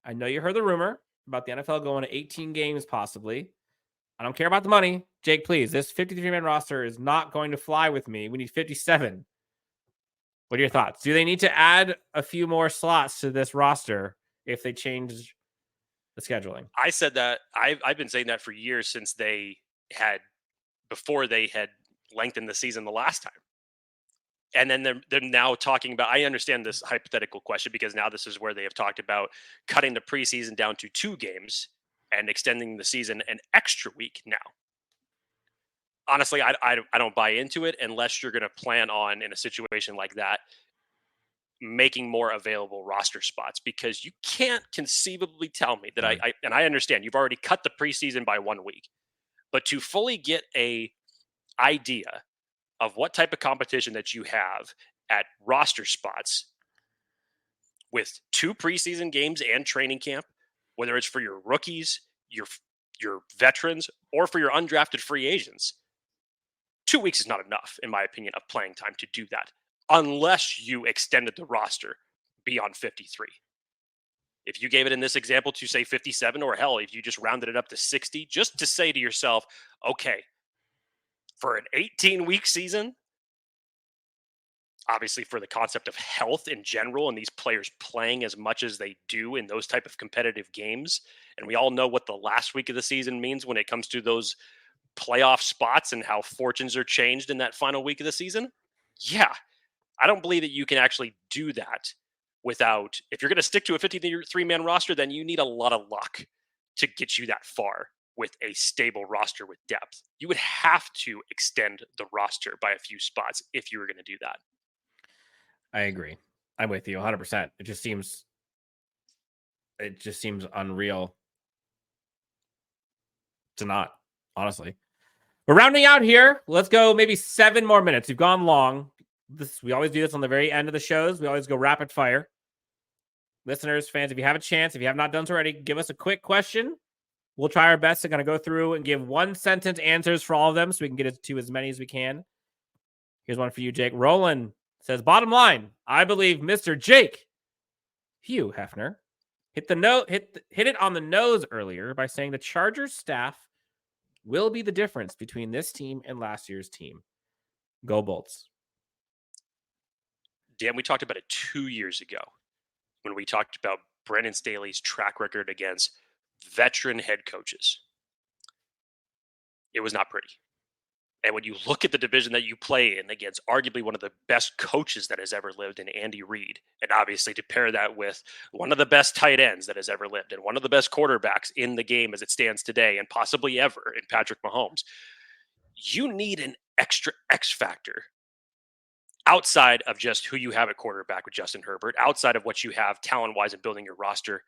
I know you heard the rumor about the NFL going to 18 games possibly. I don't care about the money. Jake, please. This 53-man roster is not going to fly with me. We need 57. What are your thoughts? Do they need to add a few more slots to this roster if they change the scheduling? I said that. I've been saying that for years since before they had lengthened the season the last time. And then they're now talking about, I understand this hypothetical question because now this is where they have talked about cutting the preseason down to 2 games and extending the season an extra week now. Honestly, I don't buy into it unless you're going to plan on, in a situation like that, making more available roster spots, because you can't conceivably tell me that and I understand you've already cut the preseason by 1 week, but to fully get a idea of what type of competition that you have at roster spots with 2 preseason games and training camp, whether it's for your rookies, your veterans, or for your undrafted free agents, 2 weeks is not enough, in my opinion, of playing time to do that, unless you extended the roster beyond 53. If you gave it in this example to say 57, or hell, if you just rounded it up to 60, just to say to yourself, okay, for an 18-week season, obviously for the concept of health in general and these players playing as much as they do in those type of competitive games, and we all know what the last week of the season means when it comes to those playoff spots and how fortunes are changed in that final week of the season. Yeah, I don't believe that you can actually do that without, if you're going to stick to a 53-man roster, then you need a lot of luck to get you that far with a stable roster with depth. You would have to extend the roster by a few spots if you were going to do that. I agree. I'm with you 100%. It just seems unreal to not, honestly. We're rounding out here. Let's go maybe 7 more minutes. We've gone long. We always do this on the very end of the shows. We always go rapid fire. Listeners, fans, if you have a chance, if you have not done so already, give us a quick question. We'll try our best to kind of go through and give 1-sentence answers for all of them so we can get to as many as we can. Here's one for you, Jake. Roland says, bottom line, I believe Mr. Jake Hugh Hefner hit it on the nose earlier by saying the Chargers staff will be the difference between this team and last year's team. Go Bolts. Dan, we talked about it 2 years ago when we talked about Brandon Staley's track record against veteran head coaches. It was not pretty. And when you look at the division that you play in against arguably one of the best coaches that has ever lived in Andy Reid, and obviously to pair that with one of the best tight ends that has ever lived and one of the best quarterbacks in the game as it stands today and possibly ever in Patrick Mahomes, you need an extra X factor outside of just who you have at quarterback with Justin Herbert, outside of what you have talent-wise in building your roster.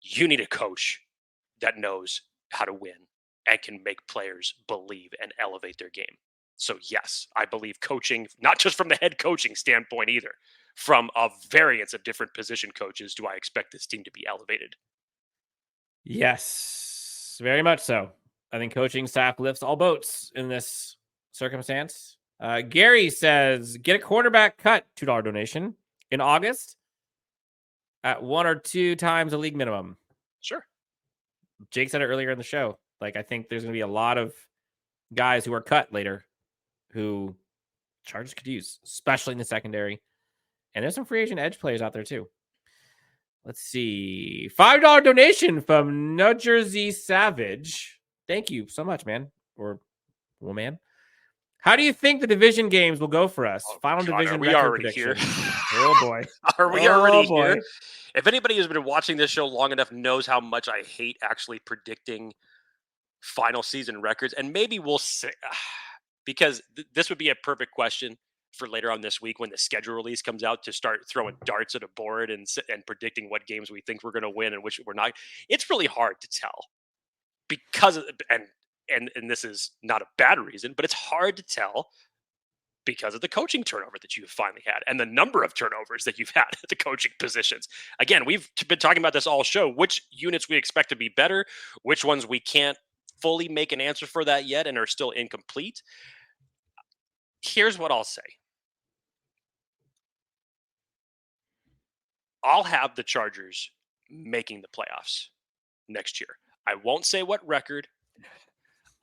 You need a coach that knows how to win and can make players believe and elevate their game. So yes, I believe coaching, not just from the head coaching standpoint either, from a variance of different position coaches, do I expect this team to be elevated? Yes, very much so. I think coaching staff lifts all boats in this circumstance. Gary says, get a quarterback cut, $2 donation in August at 1 or 2 times the league minimum. Sure. Jake said it earlier in the show. Like, I think there's going to be a lot of guys who are cut later who Chargers could use, especially in the secondary. And there's some free agent edge players out there too. Let's see. $5 donation from New Jersey Savage. Thank you so much, man. Or woman. How do you think the division games will go for us? Final division we record already prediction. here? Oh boy. Are we already here? If anybody who's been watching this show long enough knows how much I hate actually predicting final season records, and maybe we'll say, because this would be a perfect question for later on this week when the schedule release comes out to start throwing darts at a board and predicting what games we think we're going to win and which we're not. It's really hard to tell because and this is not a bad reason, but it's hard to tell because of the coaching turnover that you've finally had and the number of turnovers that you've had at the coaching positions. Again, we've been talking about this all show, which units we expect to be better, which ones we can't fully make an answer for that yet and are still incomplete. Here's what I'll say. I'll have the Chargers making the playoffs next year. I won't say what record.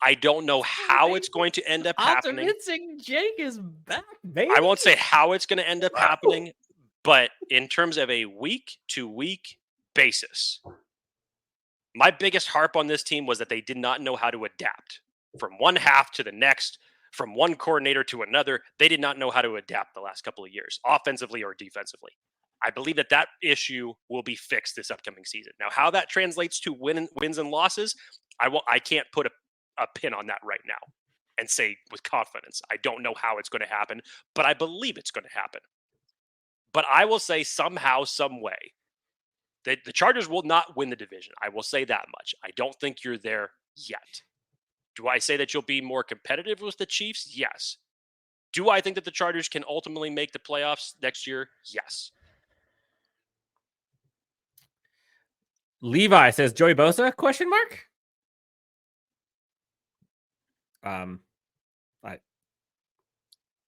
I don't know how it's going to end up happening. Jake is back, baby. I won't say how it's going to end up happening, but in terms of a week-to-week basis, my biggest harp on this team was that they did not know how to adapt from one half to the next, from one coordinator to another. They did not know how to adapt the last couple of years, offensively or defensively. I believe that issue will be fixed this upcoming season. Now, how that translates to wins and losses, I can't put a pin on that right now and say with confidence. I don't know how it's going to happen, but I believe it's going to happen. But I will say somehow, some way, that the Chargers will not win the division. I will say that much. I don't think you're there yet. Do I say that you'll be more competitive with the Chiefs? Yes. Do I think that the Chargers can ultimately make the playoffs next year? Yes. Levi says, Joey Bosa, ?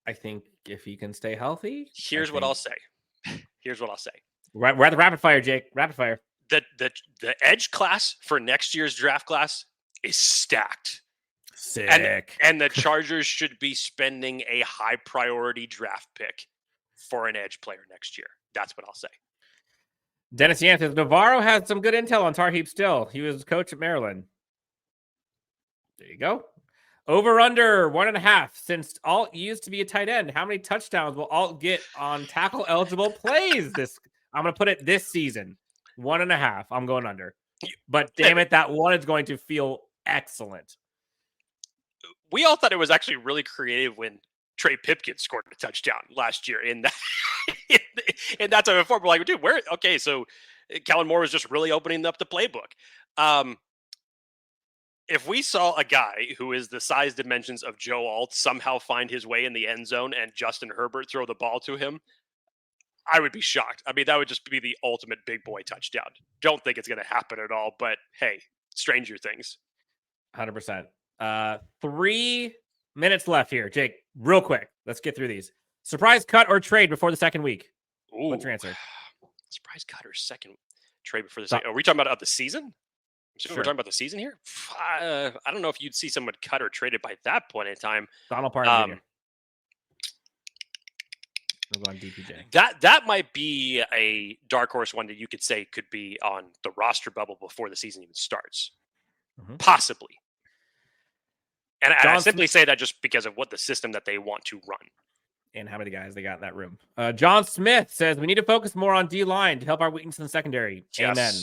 I think if he can stay healthy. Here's what I'll say. We're at the rapid fire, Jake. Rapid fire. The edge class for next year's draft class is stacked. Sick. And the Chargers should be spending a high priority draft pick for an edge player next year. That's what I'll say. Dennis Yan says, Navarro had some good intel on Tarheeb Still. He was coach at Maryland. There you go. Over under 1.5. Since Alt used to be a tight end, how many touchdowns will Alt get on tackle eligible plays? I'm going to put it this season. 1.5. I'm going under. But damn it, that one is going to feel excellent. We all thought it was actually really creative when Trey Pipkins scored a touchdown last year in that in that type of form. We're like, dude, where? Okay, so Kellen Moore was just really opening up the playbook. if we saw a guy who is the size dimensions of Joe Alt somehow find his way in the end zone and Justin Herbert throw the ball to him, I would be shocked. I mean, that would just be the ultimate big boy touchdown. Don't think it's going to happen at all, but hey, stranger things. 100%. 3 minutes left here. Jake, real quick. Let's get through these. Surprise cut or trade before the second week? Ooh. What's your answer? Surprise cut or second trade before the second? Are we talking about the season? Sure. We're talking about the season here? I don't know if you'd see someone cut or traded by that point in time. Donald Parham Jr. We'll go on DPJ. That might be a dark horse one that you could say could be on the roster bubble before the season even starts. Mm-hmm. Possibly. And I simply say that just because of what the system that they want to run. And how many guys they got in that room. John Smith says, we need to focus more on D-line to help our weakness in the secondary. Yes. Amen.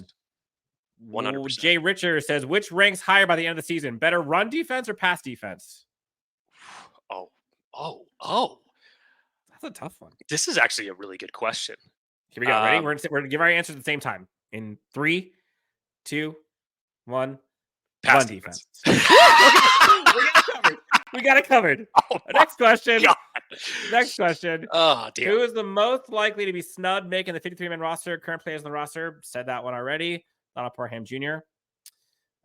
100%. Jay Richard says, which ranks higher by the end of the season? Better run defense or pass defense? Oh. That's a tough one. This is actually a really good question. Here we go. Ready? We're going to give our answers at the same time. In 3, 2, 1. Pass run defense. We got it covered. Oh Next question. God. Next question. Oh, damn. Who is the most likely to be snubbed making the 53-man roster? Current players on the roster. Said that one already. Donald Parham Jr.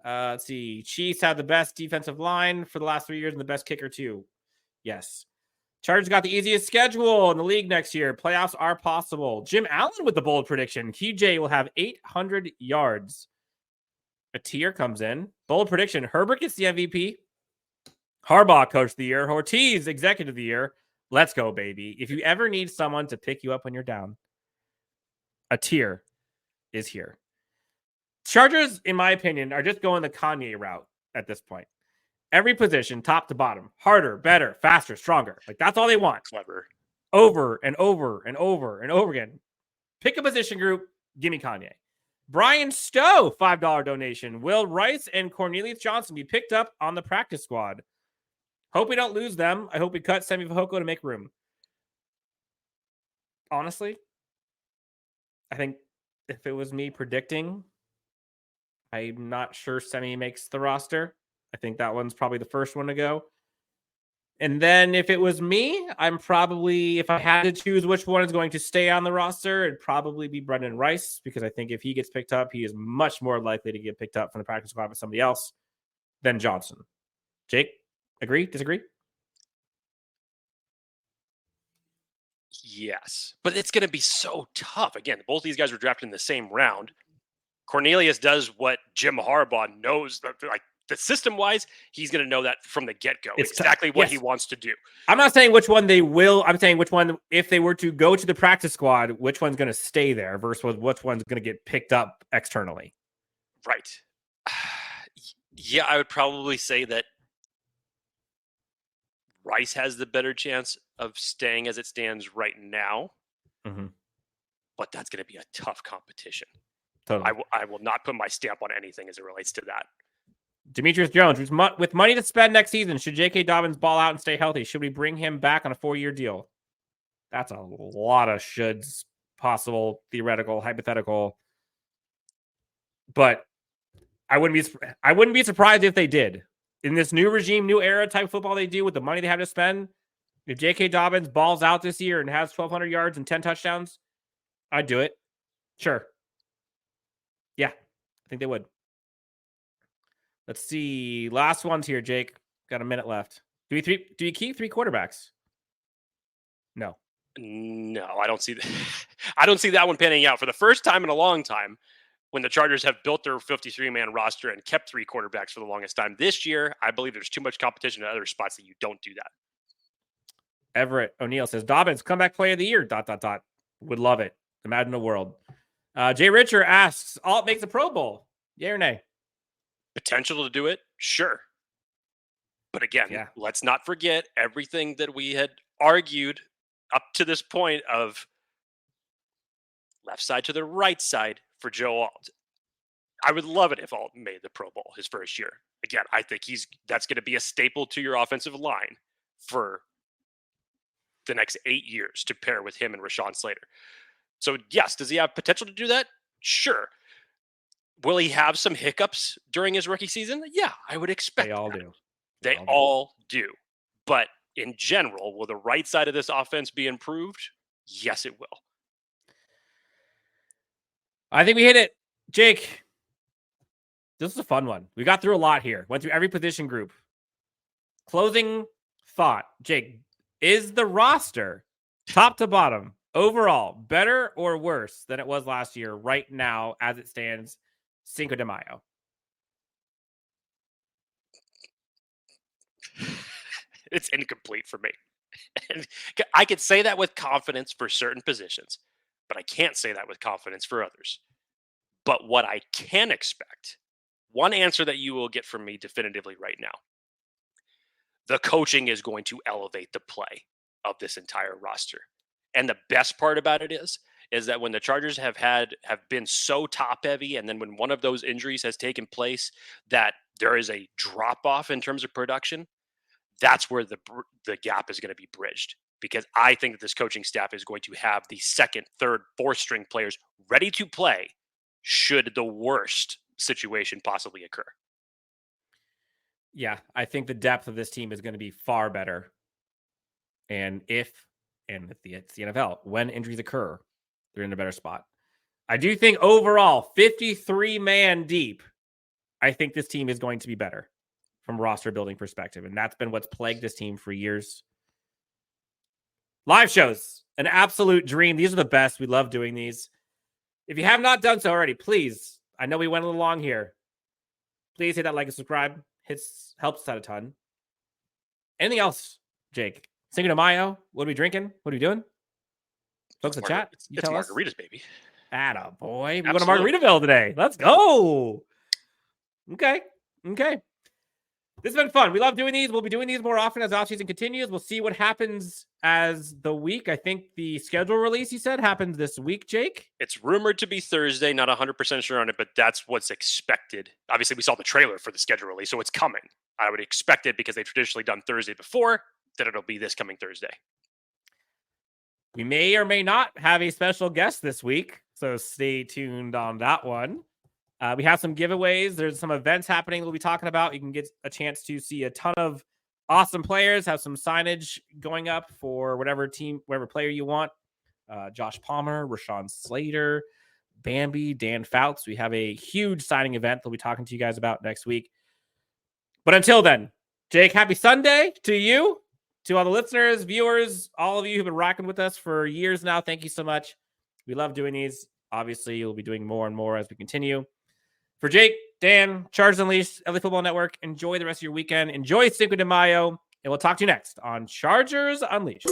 Let's see. Chiefs have the best defensive line for the last 3 years and the best kicker too. Yes. Chargers got the easiest schedule in the league next year. Playoffs are possible. Jim Allen with the bold prediction. QJ will have 800 yards. A tier comes in. Bold prediction. Herbert gets the MVP. Harbaugh coach of the year. Ortiz executive of the year. Let's go, baby. If you ever need someone to pick you up when you're down, a tier is here. Chargers, in my opinion, are just going the Kanye route at this point. Every position, top to bottom, harder, better, faster, stronger. Like, that's all they want. Clever. Over and over and over and over again. Pick a position group. Give me Kanye. Brian Stowe, $5 donation. Will Rice and Cornelius Johnson be picked up on the practice squad? Hope we don't lose them. I hope we cut Semi Fehoko to make room. Honestly, I think if it was me predicting, I'm not sure Semi makes the roster. I think that one's probably the first one to go. And then if it was me, I'm probably, if I had to choose which one is going to stay on the roster, it'd probably be Brenden Rice, because I think if he gets picked up, he is much more likely to get picked up from the practice squad by somebody else than Johnson. Jake, agree? Disagree? Yes, but it's going to be so tough. Again, both these guys were drafted in the same round. Cornelius does what Jim Harbaugh knows, like the system-wise, he's going to know that from the get-go. It's exactly what he wants to do. I'm not saying which one they will. I'm saying which one, if they were to go to the practice squad, which one's going to stay there versus which one's going to get picked up externally. Right. Yeah, I would probably say that Rice has the better chance of staying as it stands right now. Mm-hmm. But that's going to be a tough competition. Totally. I will not put my stamp on anything as it relates to that. Demetrius Jones, with money to spend next season, should J.K. Dobbins ball out and stay healthy? Should we bring him back on a 4-year deal? That's a lot of shoulds, possible, theoretical, hypothetical. But I wouldn't be surprised if they did. In this new regime, new era type football they do with the money they have to spend, if J.K. Dobbins balls out this year and has 1,200 yards and 10 touchdowns, I'd do it. Sure. Yeah, I think they would. Let's see. Last ones here, Jake. Got a minute left. Do you keep 3 quarterbacks? No, I don't see that. I don't see that one panning out for the first time in a long time. When the Chargers have built their 53-man roster and kept 3 quarterbacks for the longest time this year, I believe there's too much competition in other spots that you don't do that. Everett O'Neill says Dobbins comeback play of the year. ... Would love it. Imagine the world. Jay Richard asks, Alt makes a Pro Bowl. Yay or nay? Potential to do it, sure. But again, let's not forget everything that we had argued up to this point of left side to the right side for Joe Alt. I would love it if Alt made the Pro Bowl his first year. Again, I think that's going to be a staple to your offensive line for the next 8 years to pair with him and Rashawn Slater. So yes, does he have potential to do that? Sure. Will he have some hiccups during his rookie season? Yeah, I would expect They all that. do. They all do. But in general, will the right side of this offense be improved? Yes, it will. I think we hit it. Jake, this is a fun one. We got through a lot here. Went through every position group. Closing thought. Jake, is the roster top to bottom overall better or worse than it was last year right now as it stands Cinco de Mayo? It's incomplete for me. I could say that with confidence for certain positions, but I can't say that with confidence for others. But what I can expect, one answer that you will get from me definitively right now, the coaching is going to elevate the play of this entire roster. And the best part about it is that when the Chargers have been so top heavy, and then when one of those injuries has taken place, that there is a drop off in terms of production, that's where the gap is going to be bridged. Because I think that this coaching staff is going to have the second, third, fourth string players ready to play should the worst situation possibly occur. Yeah, I think the depth of this team is going to be far better. And it's the NFL, when injuries occur, they're in a better spot. I do think overall, 53-man deep, I think this team is going to be better from a roster building perspective. And that's been what's plagued this team for years. Live shows, an absolute dream. These are the best. We love doing these. If you have not done so already, please, I know we went a little long here. Please hit that like and subscribe. Helps us out a ton. Anything else, Jake? Cinco de Mayo? What are we drinking? What are we doing? Folks in the chat, it's margaritas, baby. Atta boy. We go to Margaritaville today. Let's go. Okay. This has been fun. We love doing these. We'll be doing these more often as offseason continues. We'll see what happens as the week. I think the schedule release, you said, happens this week, Jake? It's rumored to be Thursday. Not 100% sure on it, but that's what's expected. Obviously, we saw the trailer for the schedule release, so it's coming. I would expect it because they've traditionally done Thursday before, that it'll be this coming Thursday. We may or may not have a special guest this week, so stay tuned on that one. We have some giveaways. There's some events happening we'll be talking about. You can get a chance to see a ton of awesome players, have some signage going up for whatever team, whatever player you want. Josh Palmer, Rashawn Slater, Bambi, Dan Fouts. We have a huge signing event that we'll be talking to you guys about next week. But until then, Jake, happy Sunday to you, to all the listeners, viewers, all of you who've been rocking with us for years now. Thank you so much. We love doing these. Obviously, you'll be doing more and more as we continue. For Jake, Dan, Chargers Unleashed, LA Football Network, enjoy the rest of your weekend. Enjoy Cinco de Mayo, and we'll talk to you next on Chargers Unleashed.